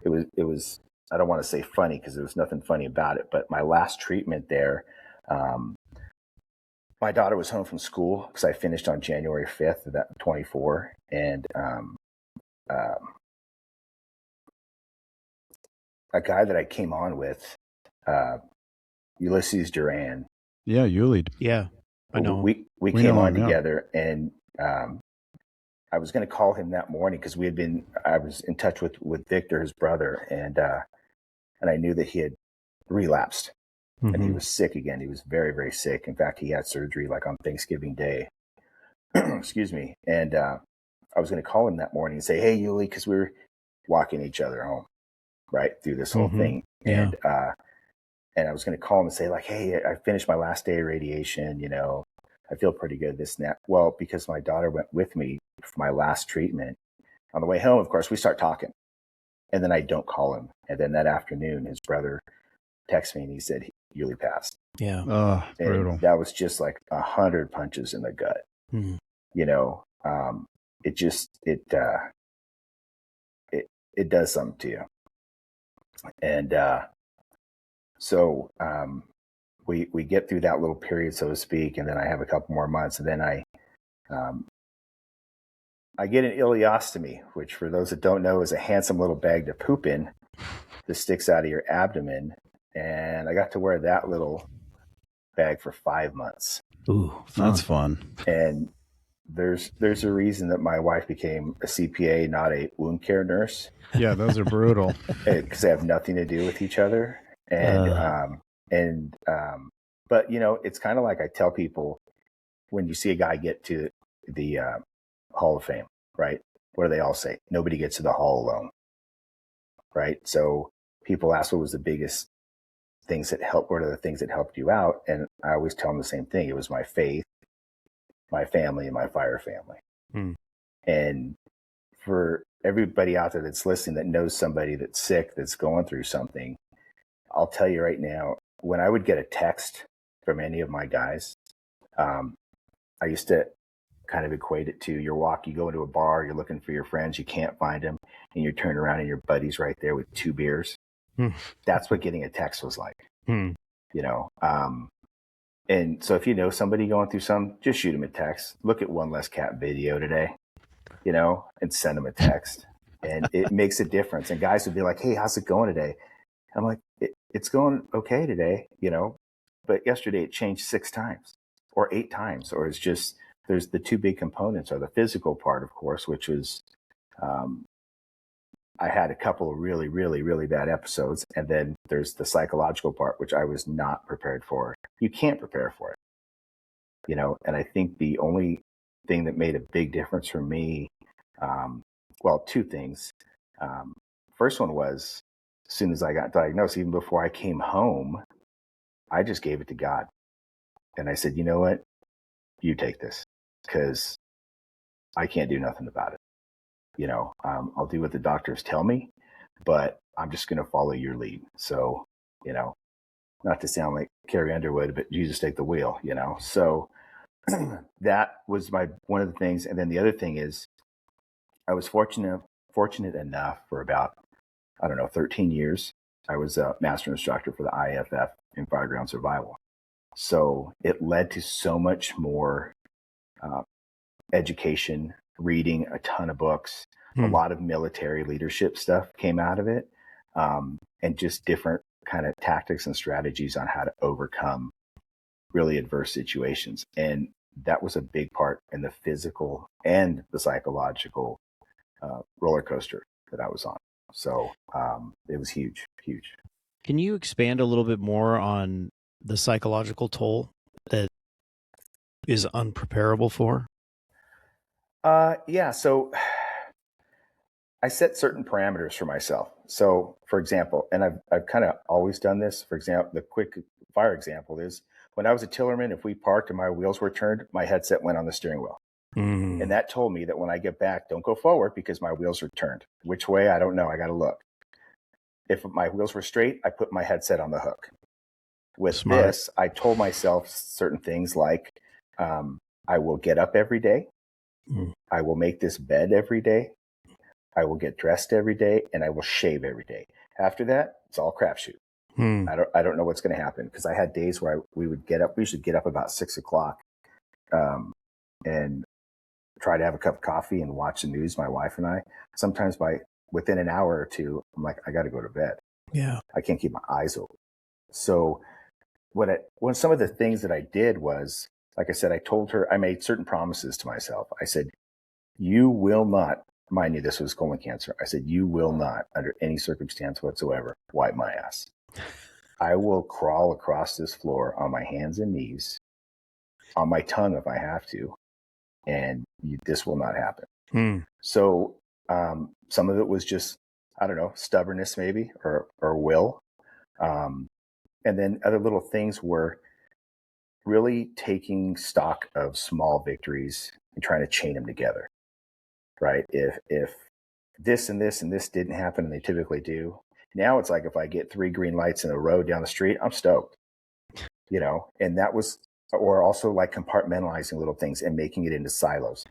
it was, I don't want to say funny because there was nothing funny about it, but my last treatment there, my daughter was home from school because I finished on January 5th of that 24. And, a guy that I came on with, Ulysses Duran. Yeah, Yuli. Yeah, I know. We came on together, and I was going to call him that morning because I was in touch with Victor, his brother, and I knew that he had relapsed, and he was sick again. He was very, very sick. In fact, he had surgery like on Thanksgiving Day. Excuse me. And I was going to call him that morning and say, hey, Yuli, because we were walking each other home, right, through this whole thing. Yeah. And I was going to call him and say, like, hey, I finished my last day of radiation, you know, I feel pretty good, this and that. Well, because my daughter went with me for my last treatment, on the way home, of course, we start talking. And then I don't call him. And then that afternoon, his brother texted me and he said, Yuli passed. Yeah. Brutal. That was just like 100 punches in the gut. You know, it just, it does something to you. And so we get through that little period, so to speak, and then I have a couple more months, and then I get an ileostomy, which for those that don't know is a handsome little bag to poop in that sticks out of your abdomen. And I got to wear that little bag for 5 months. Ooh, that's fun. And there's a reason that my wife became a CPA, not a wound care nurse. Yeah, those are brutal. Because they have nothing to do with each other. But you know, it's kind of like I tell people when you see a guy get to the Hall of Fame, right? What do they all say? Nobody gets to the hall alone, right? So people ask what was the biggest things that helped, what are the things that helped you out? And I always tell them the same thing. It was my faith, my family, and my fire family. And for everybody out there that's listening that knows somebody that's sick, that's going through something, I'll tell you right now, when I would get a text from any of my guys, I used to kind of equate it to you go into a bar, you're looking for your friends, you can't find them, and you turn around and your buddy's right there with 2 beers. That's what getting a text was like, you know? And so if you know somebody going through something, just shoot them a text. Look at One Less Cat video today, you know, and send them a text. And it makes a difference. And guys would be like, hey, how's it going today? I'm like, it's going okay today, you know, but yesterday it changed 6 times or 8 times, or it's just, there's the 2 big components are the physical part, of course, which was, I had a couple of really, really, really bad episodes. And then there's the psychological part, which I was not prepared for. You can't prepare for it, you know? And I think the only thing that made a big difference for me, well, 2 things. First one was, as soon as I got diagnosed, even before I came home, I just gave it to God. And I said, you know what? You take this, because I can't do nothing about it. You know, I'll do what the doctors tell me, but I'm just going to follow your lead. So, you know, not to sound like Carrie Underwood, but Jesus take the wheel, you know? So that was one of the things. And then the other thing is I was fortunate enough for about, 13 years. I was a master instructor for the IFF in Fireground Survival. So it led to so much more education, reading a ton of books, a lot of military leadership stuff came out of it, and just different kind of tactics and strategies on how to overcome really adverse situations. And that was a big part in the physical and the psychological roller coaster that I was on. So it was huge, huge. Can you expand a little bit more on the psychological toll that is unpreparable for? Yeah. So I set certain parameters for myself. So for example, and I've kind of always done this, for example, the quick fire example is when I was a tillerman, if we parked and my wheels were turned, my headset went on the steering wheel. And that told me that when I get back, don't go forward because my wheels are turned. Which way? I don't know. I got to look. If my wheels were straight, I put my headset on the hook. With this, I told myself certain things like, I will get up every day. I will make this bed every day. I will get dressed every day, and I will shave every day. After that, it's all crapshoot. I don't know what's going to happen, because I had days where we would get up. We should get up about 6 o'clock, and try to have a cup of coffee and watch the news. My wife and I. Sometimes within an hour or two, I'm like, I got to go to bed. Yeah, I can't keep my eyes open. So some of the things that I did was, like I said, I told her, I made certain promises to myself. I said, you will not, mind you, this was colon cancer. I said, you will not, under any circumstance whatsoever, wipe my ass. I will crawl across this floor on my hands and knees, on my tongue if I have to, and this will not happen. So some of it was just, I don't know, stubbornness maybe, or will. And then other little things were really taking stock of small victories and trying to chain them together, right? If this and this and this didn't happen, and they typically do, now it's like if I get 3 green lights in a row down the street, I'm stoked, and that was, or also like compartmentalizing little things and making it into silos.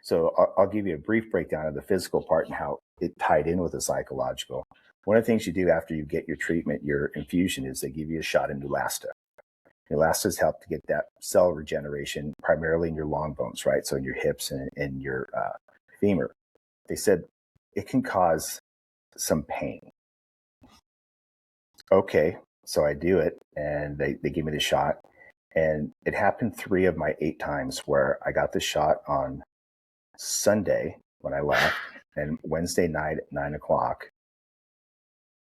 So I'll give you a brief breakdown of the physical part and how it tied in with the psychological. One of the things you do after you get your treatment, your infusion, is they give you a shot of Neulasta. Neulasta's helped to get that cell regeneration, primarily in your long bones, right? So in your hips and your femur. They said it can cause some pain. Okay, so I do it, and they give me the shot. And it happened 3 of my 8 times where I got the shot on Sunday when I left, and Wednesday night at 9 o'clock.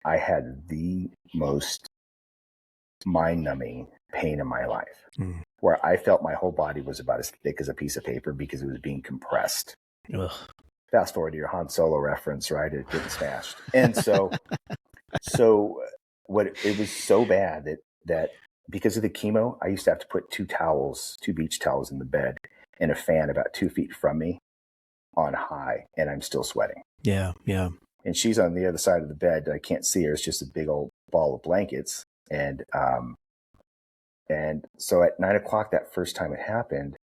I had the most mind-numbing pain in my life, where I felt my whole body was about as thick as a piece of paper because it was being compressed. Ugh. Fast forward to your Han Solo reference, right? It getting smashed. And so what it was so bad that because of the chemo, I used to have to put 2 beach towels in the bed and a fan about 2 feet from me on high, and I'm still sweating. Yeah. And she's on the other side of the bed. I can't see her. It's just a big old ball of blankets. And so at 9 o'clock, that first time it happened,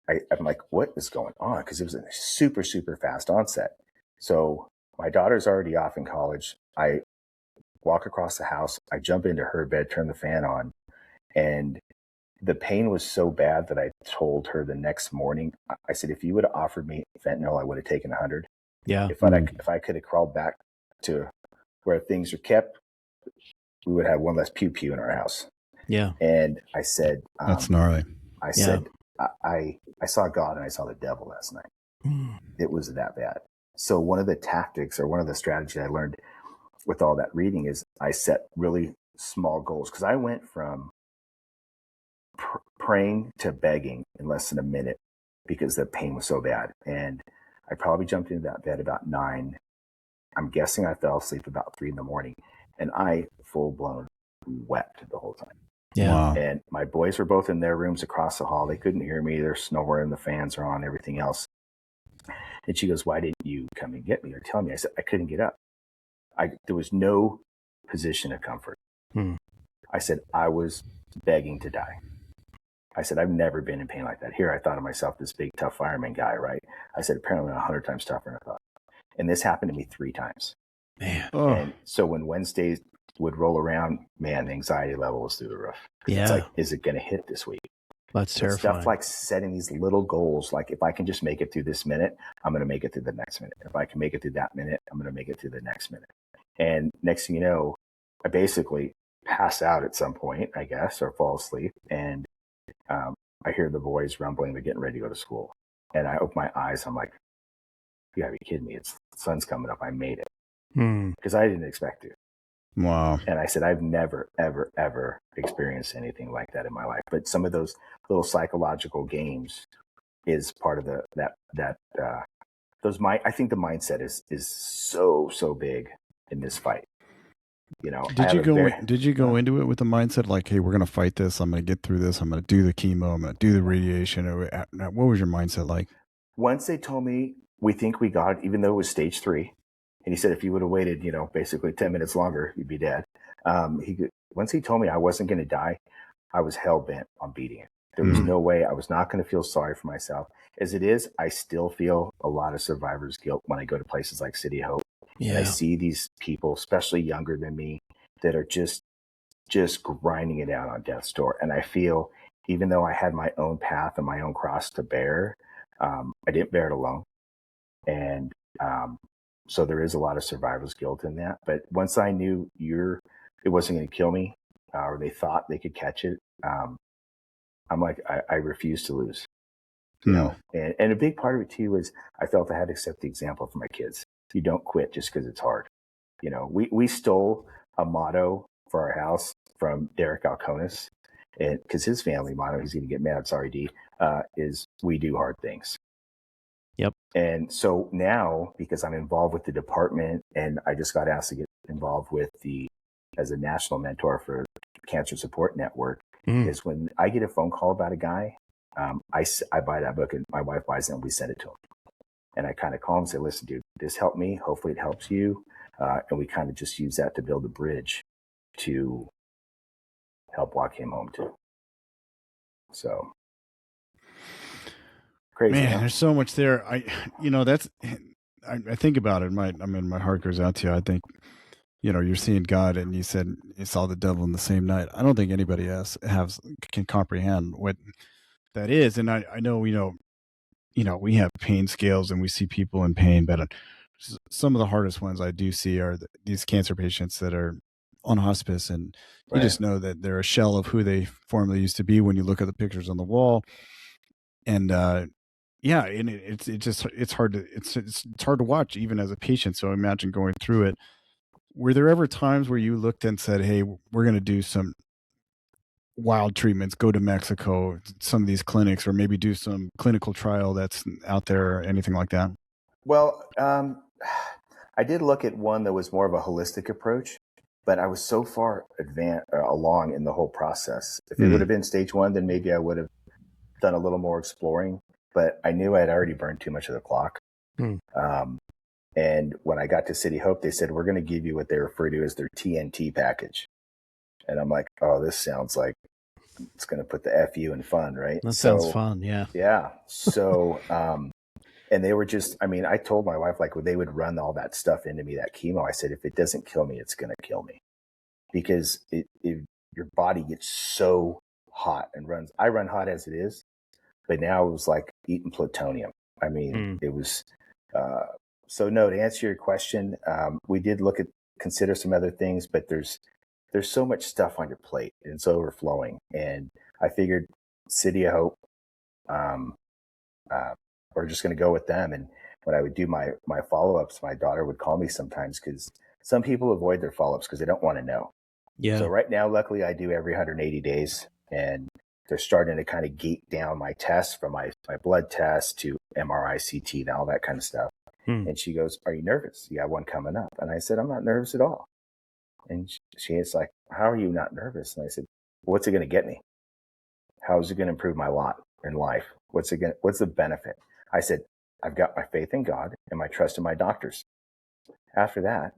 I'm like, what is going on? Because it was a super, super fast onset. So my daughter's already off in college. I walk across the house. I jump into her bed, turn the fan on. And the pain was so bad that I told her the next morning, I said, if you would have offered me fentanyl, I would have taken 100. Yeah. If I could have crawled back to where things are kept, we would have one less pew-pew in our house. Yeah. And I said, that's gnarly. I said, I saw God and I saw the devil last night. It was that bad. So one of the tactics, or one of the strategies I learned with all that reading, is I set really small goals, because I went from praying to begging in less than a minute because the pain was so bad. And I probably jumped into that bed about 9. I'm guessing I fell asleep about 3 in the morning, and I full blown wept the whole time. Yeah. Wow. And my boys were both in their rooms across the hall. They couldn't hear me. They're snoring. The fans are on, everything else. And she goes, why didn't you come and get me or tell me? I said, I couldn't get up. There was no position of comfort. I said, I was begging to die. I said, I've never been in pain like that. Here, I thought of myself, this big, tough fireman guy, right? I said, apparently 100 times tougher than I thought. And this happened to me 3 times. Man. Oh. And so when Wednesdays would roll around, man, the anxiety level was through the roof. Yeah. It's like, is it going to hit this week? That's terrifying. Stuff like setting these little goals, like if I can just make it through this minute, I'm going to make it through the next minute. If I can make it through that minute, I'm going to make it through the next minute. And next thing you know, I basically pass out at some point, I guess, or fall asleep. And I hear the boys rumbling. They're getting ready to go to school. And I open my eyes. I'm like, you gotta be kidding me. The sun's coming up. I made it. Because I didn't expect to. Wow. And I said, I've never, ever, ever experienced anything like that in my life. But some of those little psychological games is part of I think the mindset is so big in this fight. Did you go into it with the mindset like, hey, we're going to fight this. I'm going to get through this. I'm going to do the chemo. I'm going to do the radiation. What was your mindset like? once they told me, we think we got it, even though it was stage 3. And he said, if you would have waited, basically 10 minutes longer, you'd be dead. Once he told me I wasn't going to die, I was hell bent on beating it. There was no way. I was not going to feel sorry for myself. As it is, I still feel a lot of survivor's guilt when I go to places like City of Hope. Yeah. And I see these people, especially younger than me, that are just grinding it out on death's door. And I feel, even though I had my own path and my own cross to bear, I didn't bear it alone. And so there is a lot of survivor's guilt in that. But once I knew it wasn't going to kill me, or they thought they could catch it, I'm like, I refuse to lose. You know, and a big part of it too was I felt I had to set the example for my kids. You don't quit just because it's hard. We stole a motto for our house from Derek Alconis, because his family motto, he's going to get mad, sorry, D, is we do hard things. Yep. And so now, because I'm involved with the department, and I just got asked to get involved as a national mentor for Cancer Support Network, is when I get a phone call about a guy, I buy that book and my wife buys it and we send it to him. And I kind of call him and say, listen, dude, this helped me. Hopefully it helps you. And we kind of just use that to build a bridge to help walk him home too. So crazy. Man, huh? There's so much there. I think about it. My heart goes out to you. I think, you're seeing God, and you said you saw the devil in the same night. I don't think anybody else can comprehend what that is. And I know, we have pain scales and we see people in pain, but some of the hardest ones I do see are these cancer patients that are on hospice, and you just know that they're a shell of who they formerly used to be when you look at the pictures on the wall. And and it's hard to watch even as a patient. So imagine going through it. Were there ever times where you looked and said, hey, we're going to do some wild treatments, go to Mexico, some of these clinics, or maybe do some clinical trial that's out there, or anything like that? Well, I did look at one that was more of a holistic approach, but I was so far along in the whole process. If it would have been stage 1, then maybe I would have done a little more exploring, but I knew I had already burned too much of the clock. And when I got to City Hope, they said, we're going to give you what they refer to as their TNT package. And I'm like, oh, this sounds like it's going to put the FU in fun, right? That sounds fun. Yeah. Yeah. So, and they were I told my wife, like, when they would run all that stuff into me, that chemo, I said, if it doesn't kill me, it's going to kill me, because your body gets so hot and runs. I run hot as it is, but now it was like eating plutonium. It was, so no, to answer your question, we did consider some other things, but there's so much stuff on your plate and it's overflowing. And I figured City of Hope, we're just going to go with them. And when I would do my follow-ups, my daughter would call me sometimes, because some people avoid their follow-ups because they don't want to know. Yeah. So right now, luckily, I do every 180 days, and they're starting to kind of gate down my tests, from my blood test to MRI, CT, and all that kind of stuff. And she goes, are you nervous? You got one coming up. And I said, I'm not nervous at all. And she is like, how are you not nervous? And I said, well, what's it going to get me? How is it going to improve my lot in life? What's the benefit? I said, I've got my faith in God and my trust in my doctors. After that,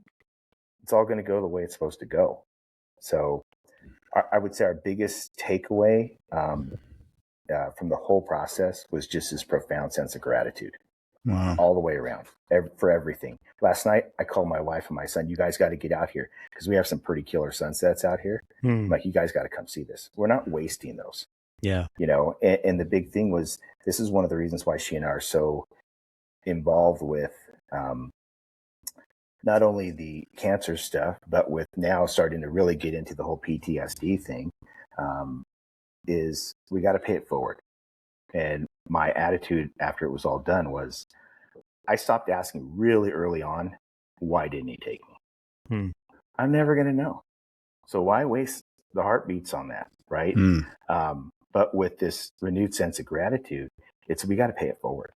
it's all going to go the way it's supposed to go. So I would say our biggest takeaway from the whole process was just this profound sense of gratitude. Wow. All the way around, for everything. Last night, I called my wife and my son, you guys got to get out here, because we have some pretty killer sunsets out here. I'm like, you guys got to come see this. We're not wasting those. Yeah. And the big thing was, this is one of the reasons why she and I are so involved with not only the cancer stuff, but with now starting to really get into the whole PTSD thing, is we got to pay it forward. And my attitude after it was all done was, I stopped asking really early on, why didn't he take me? I'm never going to know. So why waste the heartbeats on that, right? But with this renewed sense of gratitude, we got to pay it forward.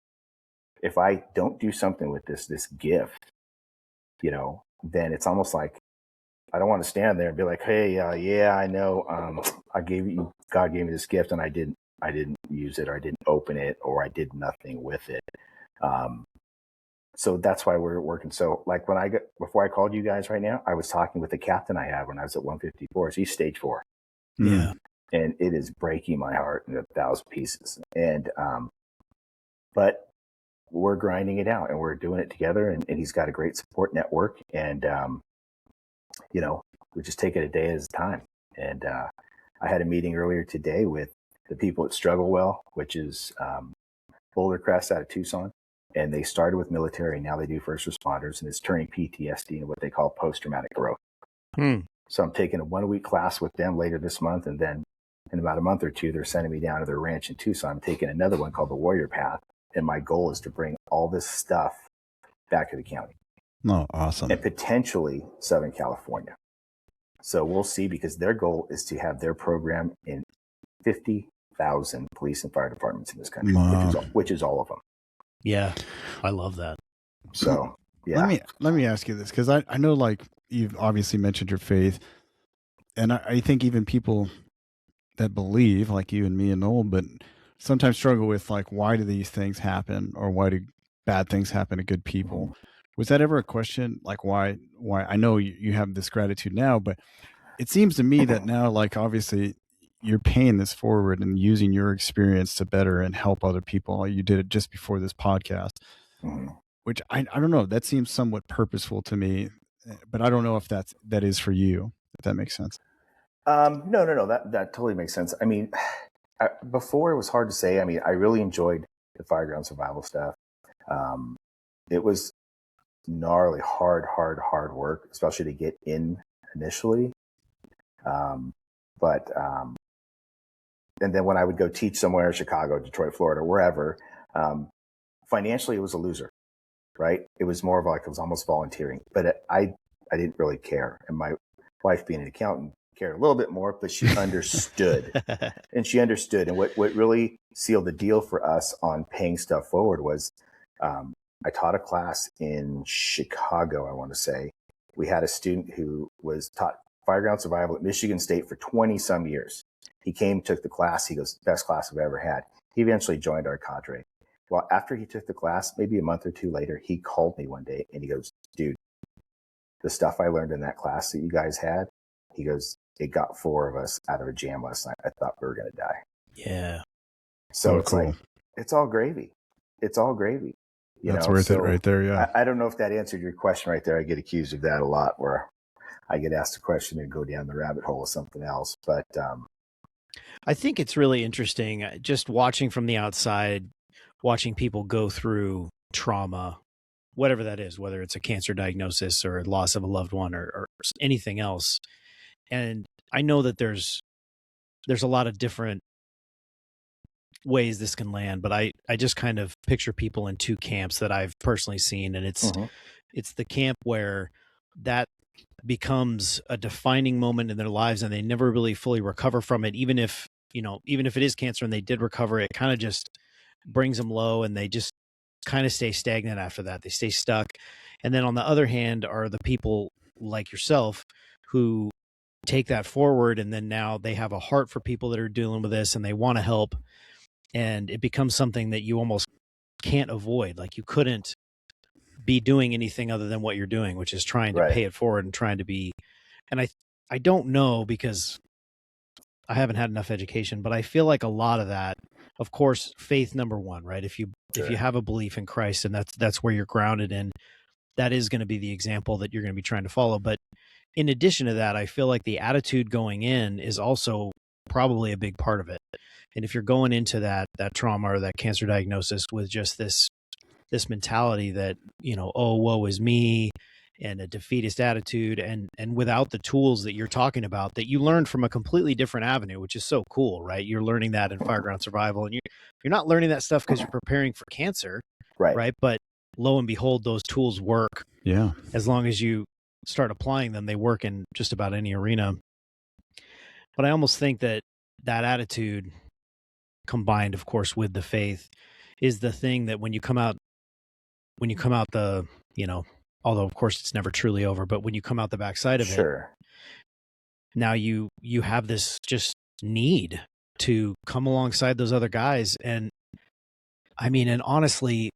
If I don't do something with this gift, then it's almost like I don't want to stand there and be like, hey, yeah, I know, God gave me this gift and I didn't use it, or I didn't open it, or I did nothing with it. So that's why we're working. So like before I called you guys right now, I was talking with the captain I had when I was at 154. So he's stage 4. Yeah. And it is breaking my heart in 1,000 pieces. And, but we're grinding it out and we're doing it together, and he's got a great support network, and, we just take it a day at a time. And, I had a meeting earlier today with the people at Struggle Well, which is, Boulder Crest out of Tucson. And they started with military. Now they do first responders, and it's turning PTSD into what they call post-traumatic growth. So I'm taking a 1-week class with them later this month. And then in about a month or two, they're sending me down to their ranch in Tucson. I'm taking another one called the Warrior Path. And my goal is to bring all this stuff back to the county. Oh, awesome. And potentially Southern California. So we'll see, because their goal is to have their program in 50,000 police and fire departments in this country, which is all of them. Yeah, I love that. So, yeah. Let me ask you this, because I know, like, you've obviously mentioned your faith, and I think even people that believe, like you and me and Nole, but sometimes struggle with, like, why do these things happen, or why do bad things happen to good people? Was that ever a question? Like, why? I know you have this gratitude now, but it seems to me that now, like, obviously you're paying this forward and using your experience to better and help other people. You did it just before this podcast, which I don't know. That seems somewhat purposeful to me, but I don't know if that is for you, if that makes sense. No. That totally makes sense. I mean, before it was hard to say. I mean, I really enjoyed the Fireground Survival stuff. It was gnarly, hard work, especially to get in initially. And then when I would go teach somewhere, Chicago, Detroit, Florida, wherever, financially it was a loser, right? It was more of like, it was almost volunteering, but I didn't really care. And my wife, being an accountant, cared a little bit more, but she understood. And what really sealed the deal for us on paying stuff forward was, I taught a class in Chicago, I want to say. We had a student who was taught Fireground Survival at Michigan State for 20 some years. He came, took the class. He goes, best class I've ever had. He eventually joined our cadre. Well, after he took the class, maybe a month or two later, he called me one day and he goes, dude, the stuff I learned in that class that you guys had, he goes, it got 4 of us out of a jam last night. I thought we were going to die. Yeah. So it's cool. Like, it's all gravy. It's all gravy. That's worth it right there. Yeah. I don't know if that answered your question right there. I get accused of that a lot, where I get asked a question and go down the rabbit hole of something else. But I think it's really interesting just watching from the outside, watching people go through trauma, whatever that is, whether it's a cancer diagnosis or loss of a loved one or anything else. And I know that there's a lot of different ways this can land, but I just kind of picture people in 2 camps that I've personally seen. And it's the camp where that becomes a defining moment in their lives and they never really fully recover from it. Even if it is cancer and they did recover, it kind of just brings them low and they just kind of stay stagnant after that. They stay stuck. And then on the other hand are the people like yourself who take that forward, and then now they have a heart for people that are dealing with this and they want to help. And it becomes something that you almost can't avoid. Like, you couldn't be doing anything other than what you're doing, which is trying to pay it forward and trying to be. And I don't know, because I haven't had enough education, but I feel like a lot of that, of course, faith number one, right? If you have a belief in Christ and that's where you're grounded in, that is going to be the example that you're going to be trying to follow. But in addition to that, I feel like the attitude going in is also probably a big part of it. And if you're going into that trauma or that cancer diagnosis with just this mentality that, oh, woe is me, and a defeatist attitude, and without the tools that you're talking about that you learned from a completely different avenue, which is so cool, right? You're learning that in Fireground Survival, and you're not learning that stuff because you're preparing for cancer, right? But lo and behold, those tools work. Yeah. As long as you start applying them, they work in just about any arena. But I almost think that attitude, combined, of course, with the faith, is the thing that when you come out the, although of course it's never truly over, but when you come out the backside of it, now you have this just need to come alongside those other guys. And I mean, and honestly,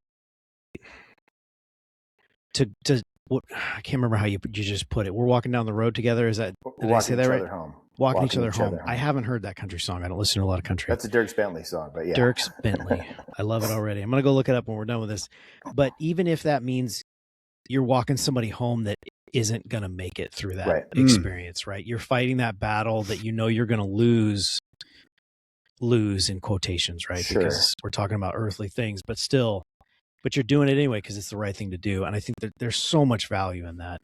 what, I can't remember how you just put it. We're walking down the road together. Did I say that right? Home. Walking each other home. I haven't heard that country song. I don't listen to a lot of country. That's a Dierks Bentley song, but yeah. Dierks Bentley. I love it already. I'm going to go look it up when we're done with this. But even if that means you're walking somebody home that isn't going to make it through that experience, right? You're fighting that battle that you know you're going to lose in quotations, right? Sure. Because we're talking about earthly things, but you're doing it anyway because it's the right thing to do. And I think that there's so much value in that.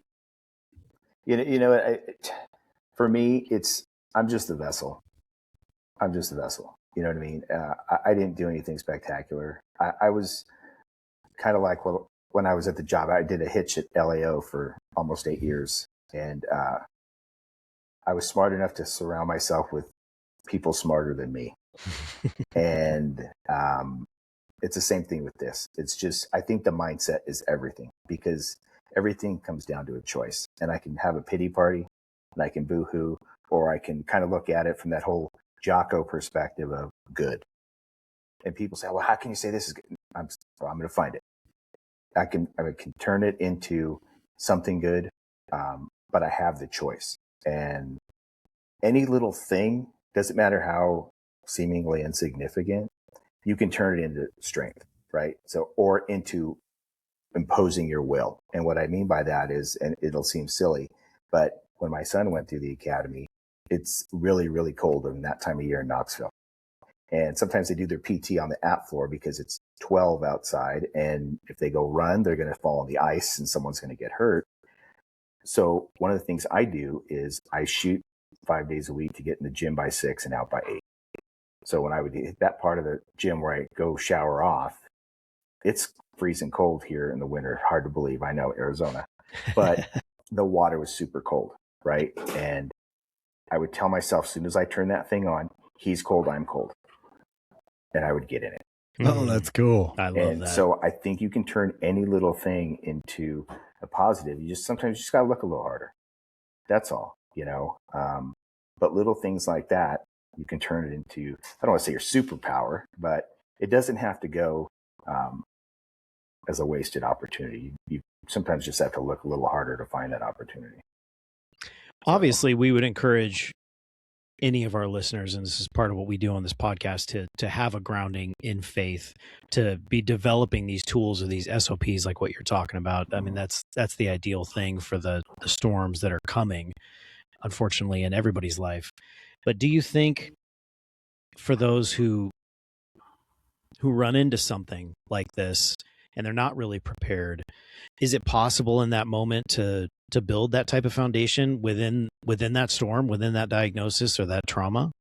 For me, I'm just the vessel. I'm just the vessel. You know what I mean? I didn't do anything spectacular. I was kind of like, when I was at the job, I did a hitch at LAO for almost 8 years. And I was smart enough to surround myself with people smarter than me. And it's the same thing with this. It's just, I think the mindset is everything, because everything comes down to a choice. And I can have a pity party and I can boo-hoo, or I can kind of look at it from that whole Jocko perspective of good. And people say, well, how can you say this is good? I'm going to find it. I can turn it into something good, but I have the choice. And any little thing, doesn't matter how seemingly insignificant, you can turn it into strength, right? So, or into imposing your will. And what I mean by that is, and it'll seem silly, but when my son went through the academy, it's really, really cold in that time of year in Knoxville. And sometimes they do their PT on the app floor because it's 12 outside. And if they go run, they're going to fall on the ice and someone's going to get hurt. So one of the things I do is I shoot 5 days a week to get in the gym by 6 and out by 8. So when I would hit that part of the gym where I go shower off, it's freezing cold here in the winter. Hard to believe. I know, Arizona. But the water was super cold, right? And I would tell myself, as soon as I turn that thing on, he's cold, I'm cold. And I would get in it. Oh, that's cool. I love that. So I think you can turn any little thing into a positive. Sometimes you just got to look a little harder. That's all, but little things like that, you can turn it into, I don't want to say your superpower, but it doesn't have to go as a wasted opportunity. You sometimes just have to look a little harder to find that opportunity. Obviously, we would encourage any of our listeners, and this is part of what we do on this podcast, to have a grounding in faith, to be developing these tools or these SOPs like what you're talking about. I mean, that's the ideal thing for the storms that are coming, unfortunately, in everybody's life. But do you think for those who run into something like this and they're not really prepared, is it possible in that moment to build that type of foundation within that storm, within that diagnosis or that trauma?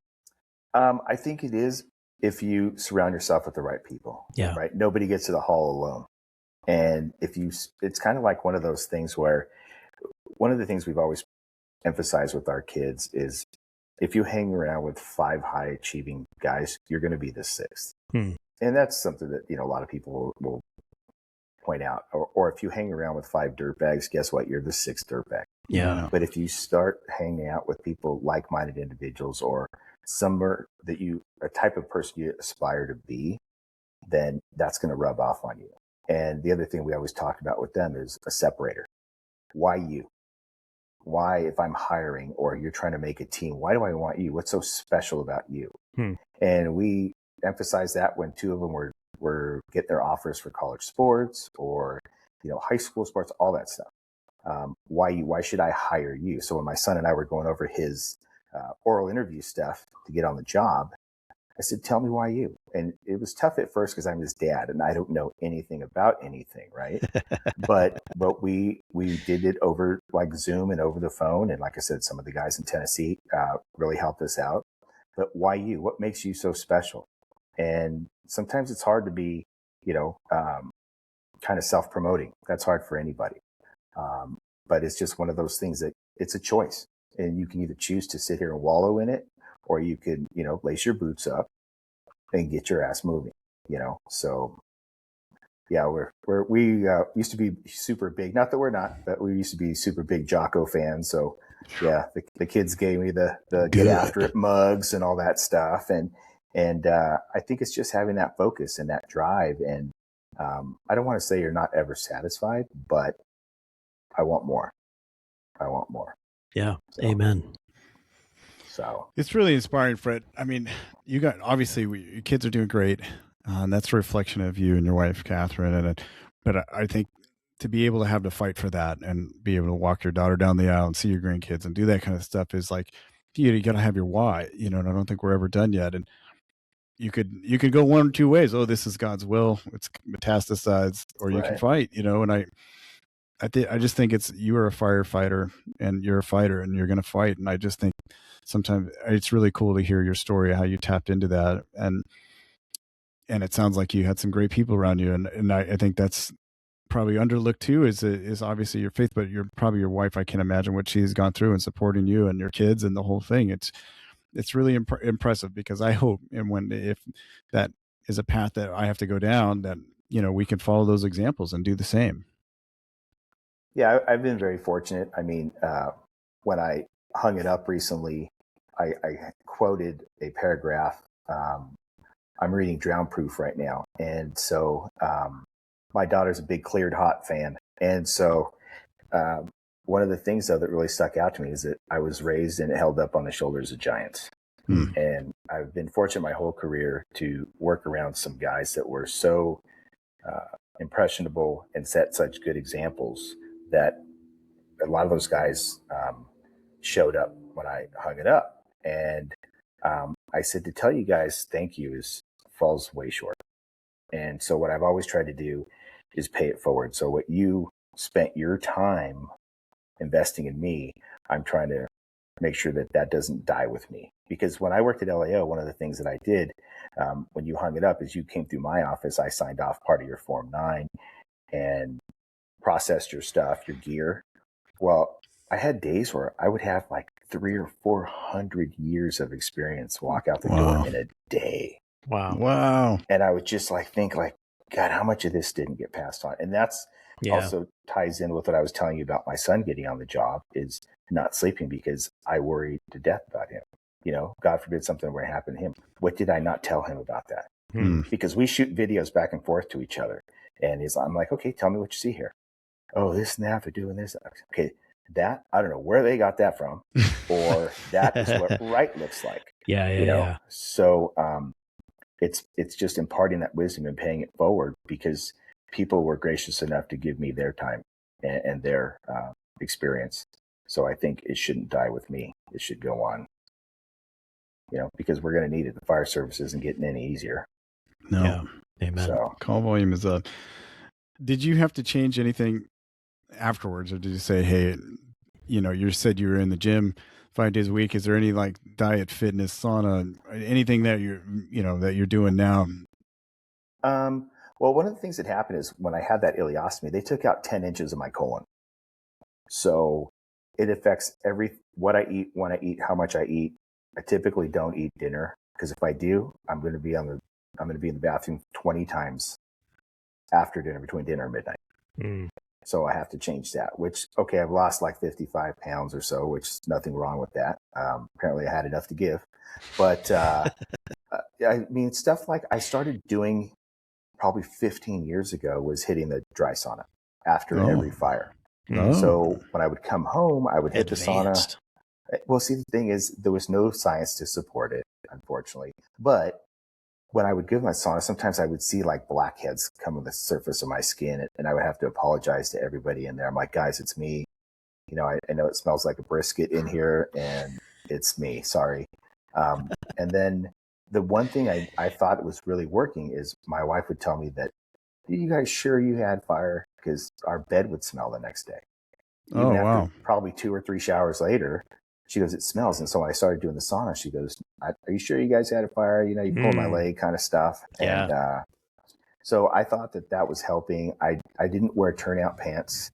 I think it is, if you surround yourself with the right people. Yeah. Right. Nobody gets to the hall alone. And it's kind of like one of those things where one of the things we've always emphasized with our kids is, if you hang around with 5 high achieving guys, you're going to be the 6th. And that's something that, a lot of people will point out. Or if you hang around with 5 dirtbags, guess what? You're the 6th dirtbag. Yeah. But if you start hanging out with people, like-minded individuals, or somewhere that a type of person you aspire to be, then that's going to rub off on you. And the other thing we always talk about with them is a separator. Why you? Why, if I'm hiring or you're trying to make a team, why do I want you? What's so special about you? And we emphasize that when 2 of them were getting their offers for college sports or, high school sports, all that stuff. Why you? Why should I hire you? So when my son and I were going over his oral interview stuff to get on the job, I said, tell me why you. And it was tough at first because I'm his dad and I don't know anything about anything, right? but we did it over like Zoom and over the phone. And like I said, some of the guys in Tennessee really helped us out. But why you? What makes you so special? And sometimes it's hard to be, kind of self-promoting. That's hard for anybody. But it's just one of those things that it's a choice. And you can either choose to sit here and wallow in it, or you could, lace your boots up and get your ass moving, So, yeah, we used to be super big. Not that we're not, but we used to be super big Jocko fans. So, yeah, the kids gave me the get after it mugs and all that stuff. And I think it's just having that focus and that drive. And I don't want to say you're not ever satisfied, but I want more. I want more. Yeah. So, amen. So it's really inspiring, Fred. I mean, you got, obviously your kids are doing great. And that's a reflection of you and your wife, Catherine. But I think to be able to have to fight for that and be able to walk your daughter down the aisle and see your grandkids and do that kind of stuff is like, you got to have your why, and I don't think we're ever done yet. And you could go one or two ways. Oh, this is God's will. It's metastasized, or you can fight, and I just think you are a firefighter and you're a fighter and you're going to fight. And I just think sometimes it's really cool to hear your story, how you tapped into that. And it sounds like you had some great people around you. And I think that's probably underlooked too, is obviously your faith, but probably your wife. I can't imagine what she's gone through and supporting you and your kids and the whole thing. It's really impressive, because I hope, and if that is a path that I have to go down, that, we can follow those examples and do the same. Yeah, I've been very fortunate. I mean, when I hung it up recently, I quoted a paragraph. I'm reading Drown Proof right now. And so my daughter's a big Cleared Hot fan. And so one of the things, though, that really stuck out to me is that I was raised and held up on the shoulders of giants. And I've been fortunate my whole career to work around some guys that were so impressionable and set such good examples that a lot of those guys showed up when I hung it up. And I said, to tell you guys thank you falls way short. And so what I've always tried to do is pay it forward. So what you spent your time investing in me, I'm trying to make sure that doesn't die with me. Because when I worked at LAO, one of the things that I did when you hung it up is you came through my office, I signed off part of your Form 9 and processed your stuff, your gear. Well, I had days where I would have like 300 or 400 years of experience walk out the door in a day. Wow. And I would just think God, how much of this didn't get passed on? And that's also ties in with what I was telling you about my son getting on the job, is not sleeping because I worried to death about him. God forbid something were to happen to him. What did I not tell him about that? Because we shoot videos back and forth to each other. And I'm like, okay, tell me what you see here. Oh, this and that, they're doing this. Okay, that, I don't know where they got that from, or that is what right looks like. Yeah. So it's just imparting that wisdom and paying it forward, because people were gracious enough to give me their time and their experience. So I think it shouldn't die with me. It should go on, because we're going to need it. The fire service isn't getting any easier. No. Yeah. Amen. So, call volume is up. Did you have to change anything afterwards, or did you say, hey, you said you were in the gym 5 days a week? Is there any diet, fitness, sauna, anything that you're doing now? Well, one of the things that happened is when I had that ileostomy, they took out 10 inches of my colon. So it affects what I eat, when I eat, how much I eat. I typically don't eat dinner, because if I do, I'm going to be in the bathroom 20 times after dinner, between dinner and midnight. So I have to change that, which, okay, I've lost 55 pounds or so, which is nothing wrong with that. Apparently I had enough to give, but I mean, stuff I started doing probably 15 years ago was hitting the dry sauna after every fire. So when I would come home, I would hit the sauna. Well, see, the thing is, there was no science to support it, unfortunately. But when I would give my sauna, sometimes I would see blackheads come on the surface of my skin, and I would have to apologize to everybody in there. I'm like, guys, it's me. I know it smells like a brisket in here, and it's me. Sorry. And then the one thing I thought was really working is my wife would tell me that, are you guys sure you had fire? Because our bed would smell the next day. Even after probably 2 or 3 showers later, she goes, it smells. And so when I started doing the sauna, she goes, are you sure you guys had a fire? You pulled my leg kind of stuff. Yeah. And so I thought that was helping. I didn't wear turnout pants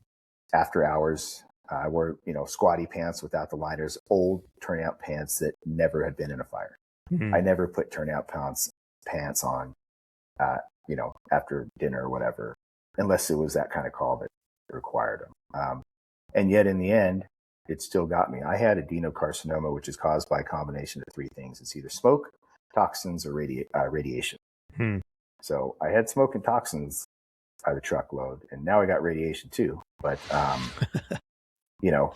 after hours. I wore, squatty pants without the liners, old turnout pants that never had been in a fire. I never put turnout pants on, after dinner or whatever, unless it was that kind of call that required them. And yet in the end, it still got me. I had adenocarcinoma, which is caused by a combination of 3 things. It's either smoke, toxins, or radiation. So I had smoke and toxins by the truckload. And now I got radiation too, but, you know,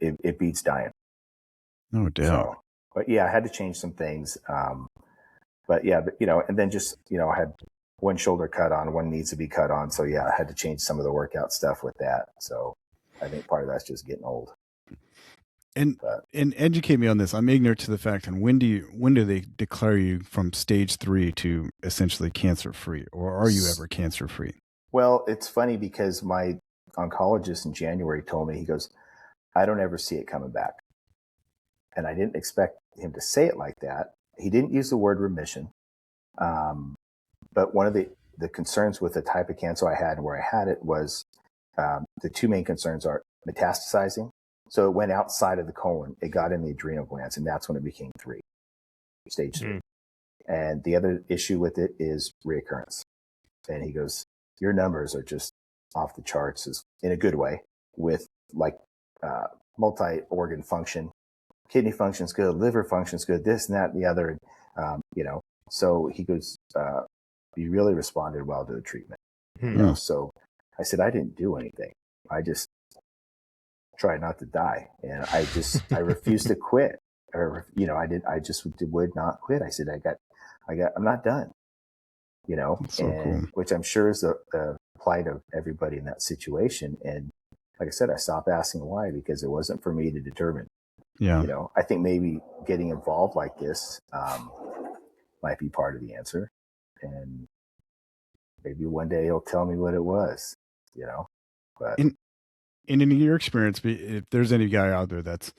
it beats dying. No doubt. So, but yeah, I had to change some things. But yeah, you know, and then just, you know, I had one shoulder cut on, one needs to be cut on. So yeah, I had to change some of the workout stuff with that. So I think part of that's just getting old. And educate me on this. I'm ignorant to the fact. And when do they declare you from stage 3 to essentially cancer free, or are you ever cancer free? Well, it's funny because my oncologist in January told me, he goes, I don't ever see it coming back. And I didn't expect him to say it like that. He didn't use the word remission. But one of the concerns with the type of cancer I had and where I had it was the two main concerns are metastasizing. So it went outside of the colon. It got in the adrenal glands, and that's when it became stage 3. And the other issue with it is reoccurrence. And he goes, your numbers are just off the charts in a good way with like multi-organ function. Kidney function's good, liver function's good, this and that and the other. You know, so he goes, you really responded well to the treatment. You know, so I said, I didn't do anything. I just tried not to die. And I refused to quit. Or, you know, I just would not quit. I said, I'm not done. You know, so cool. Which I'm sure is the plight of everybody in that situation. And like I said, I stopped asking why, because it wasn't for me to determine. Yeah. You know, I think maybe getting involved like this might be part of the answer. And maybe one day he'll tell me what it was, you know. But in your experience, if there's any guy out there that's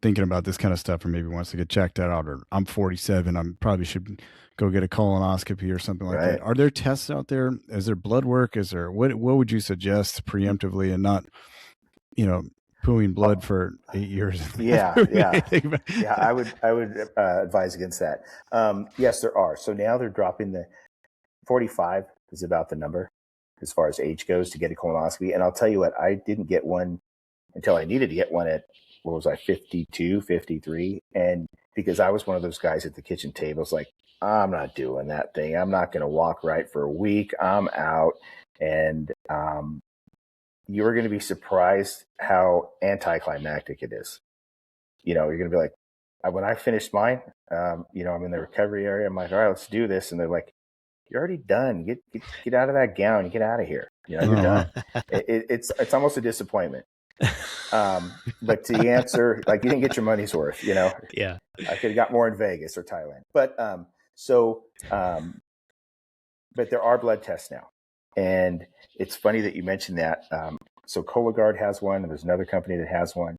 thinking about this kind of stuff or maybe wants to get checked out, or I'm 47, I probably should go get a colonoscopy or something like that. Are there tests out there? Is there blood work? Is there, what would you suggest preemptively and not, you know, pooing blood for 8 years? Yeah. I would advise against that. Yes, there are. So now they're dropping 45 is about the number as far as age goes to get a colonoscopy. And I'll tell you what, I didn't get one until I needed to get one at, 52, 53. And because I was one of those guys at the kitchen table, it's like, I'm not doing that thing. I'm not going to walk right for a week. I'm out. And you're going to be surprised how anticlimactic it is. You know, you're going to be like, when I finished mine, you know, I'm in the recovery area. I'm like, all right, let's do this. And they're like, you're already done. Get out of that gown. Get out of here. You know, you're done. It's almost a disappointment. But to answer, like, you didn't get your money's worth, you know? Yeah. I could have got more in Vegas or Thailand. But, but there are blood tests now. And it's funny that you mentioned that. So Cologuard has one, and there's another company that has one.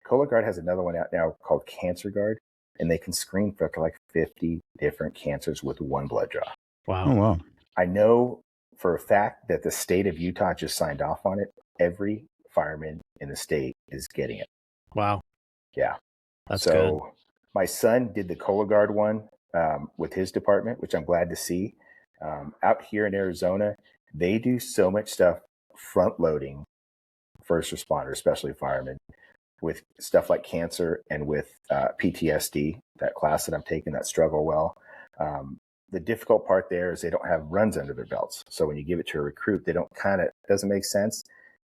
Cologuard has another one out now called CancerGuard, and they can screen for like 50 different cancers with one blood draw. Wow. Oh, wow. I know for a fact that the state of Utah just signed off on it. Every fireman in the state is getting it. Wow. Yeah. That's good. My son did the Cologuard one with his department, which I'm glad to see. Out here in Arizona, they do so much stuff front loading first responders, especially firemen, with stuff like cancer and with PTSD, that class that I'm taking, that struggle well. The difficult part there is they don't have runs under their belts. So when you give it to a recruit, doesn't make sense.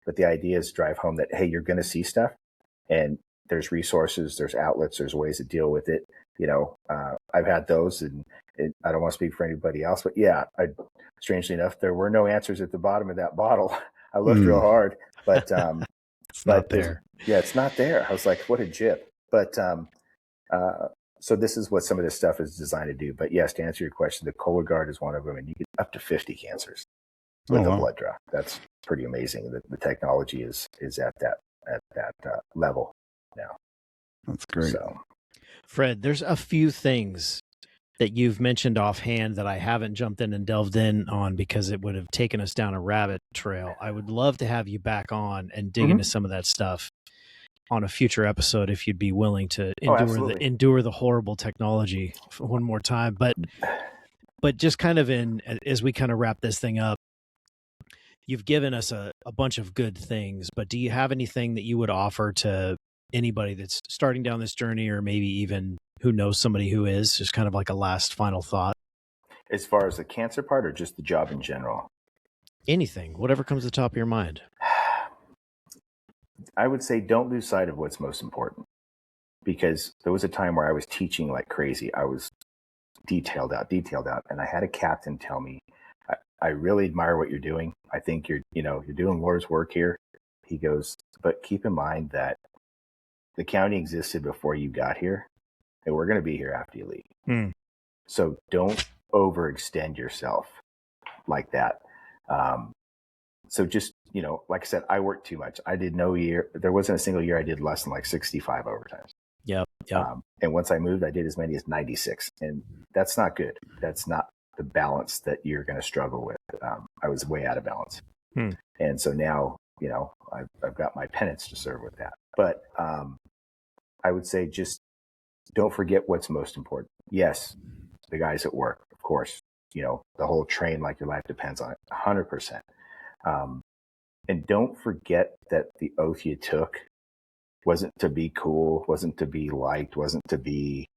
But the idea is drive home that, hey, you're going to see stuff, and there's resources, there's outlets, there's ways to deal with it. You know, I've had those, and I don't want to speak for anybody else, but yeah, strangely enough, there were no answers at the bottom of that bottle. I looked real hard, but it's not there. Yeah, it's not there. I was like, what a jip. But so this is what some of this stuff is designed to do. But yes, to answer your question, the Cologuard is one of them, and you get up to 50 cancers with a blood draw. That's pretty amazing. The technology is at that level now. That's great. So, Fred, there's a few things that you've mentioned offhand that I haven't jumped in and delved in on because it would have taken us down a rabbit trail. I would love to have you back on and dig into some of that stuff on a future episode if you'd be willing to endure the horrible technology one more time. But just kind of as we kind of wrap this thing up, you've given us a bunch of good things, but do you have anything that you would offer to anybody that's starting down this journey, or maybe even who knows somebody who is, just kind of like a last final thought? As far as the cancer part, or just the job in general? Anything, whatever comes to the top of your mind. I would say don't lose sight of what's most important, because there was a time where I was teaching like crazy. I was detailed out. And I had a captain tell me, I really admire what you're doing. I think you're doing Lord's work here. He goes, but keep in mind that the county existed before you got here, and we're going to be here after you leave. So don't overextend yourself like that. So just, like I said, I worked too much. I did there wasn't a single year I did less than like 65 overtimes. Yep. And once I moved, I did as many as 96. And that's not good. That's not the balance that you're going to struggle with. I was way out of balance. And so now, I've got my penance to serve with that. But I would say just don't forget what's most important. Yes, the guys at work, of course, the whole train like your life depends on it, 100%. And don't forget that the oath you took wasn't to be cool, wasn't to be liked, wasn't to be,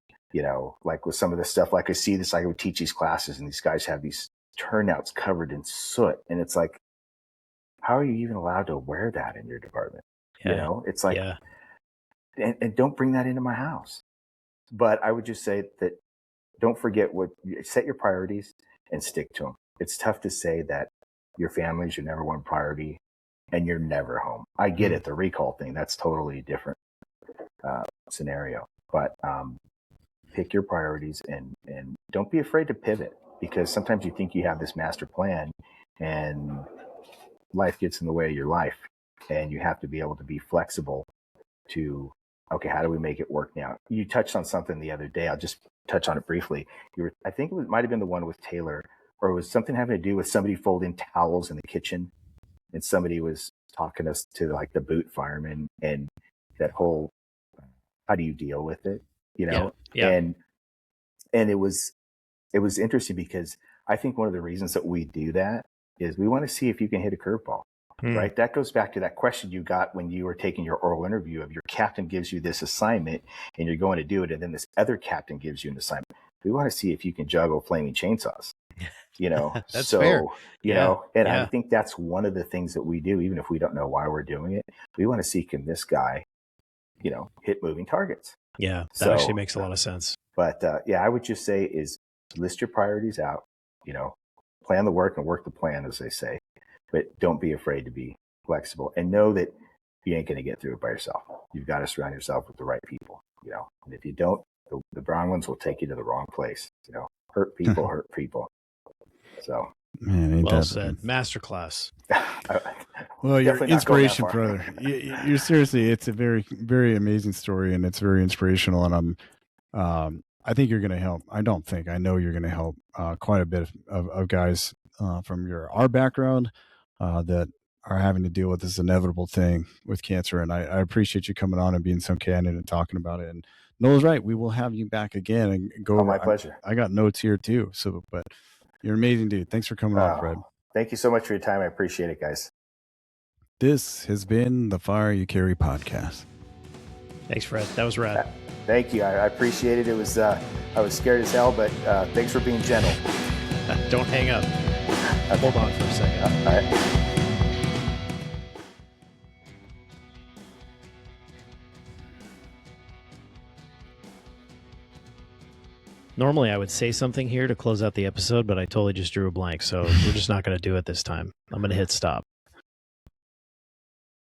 like with some of the stuff, like I see this, I would teach these classes and these guys have these turnouts covered in soot. And it's like, how are you even allowed to wear that in your department? It's like, and don't bring that into my house. But I would just say that don't forget set your priorities and stick to them. It's tough to say that your family's your number one priority and you're never home. I get it. The recall thing, that's totally different scenario, but pick your priorities and don't be afraid to pivot, because sometimes you think you have this master plan and life gets in the way of your life, and you have to be able to be flexible to, okay, how do we make it work now? You touched on something the other day. I'll just touch on it briefly. I think it might have been the one with Taylor, or it was something having to do with somebody folding towels in the kitchen, and somebody was talking us to like the boot fireman and that whole, how do you deal with it? And it was interesting, because I think one of the reasons that we do that is we want to see if you can hit a curveball. Right. That goes back to that question you got when you were taking your oral interview of your captain gives you this assignment and you're going to do it. And then this other captain gives you an assignment. We want to see if you can juggle flaming chainsaws, That's fair. I think that's one of the things that we do, even if we don't know why we're doing it. We want to see, can this guy, hit moving targets? Yeah. That actually makes a lot of sense. But I would just say is list your priorities out, plan the work and work the plan, as they say. But don't be afraid to be flexible, and know that you ain't going to get through it by yourself. You've got to surround yourself with the right people, and if you don't, the wrong ones will take you to the wrong place. Hurt people, hurt people. So, man, well said. Masterclass. Well, you're inspiration, brother. You're seriously, it's a very, very amazing story, and it's very inspirational. And I think you're going to help. I know you're going to help quite a bit of guys from our background that are having to deal with this inevitable thing with cancer. And I appreciate you coming on and being so candid and talking about it. And Noel's right. We will have you back again and go over. My pleasure. I got notes here too. So, but you're an amazing dude. Thanks for coming on, Fred. Thank you so much for your time. I appreciate it, guys. This has been the Fire You Carry podcast. Thanks, Fred. That was rad. Thank you. I appreciate it. It was, I was scared as hell, but thanks for being gentle. Don't hang up. Hold on for a second. All right. Normally I would say something here to close out the episode, but I totally just drew a blank. So we're just not going to do it this time. I'm going to hit stop.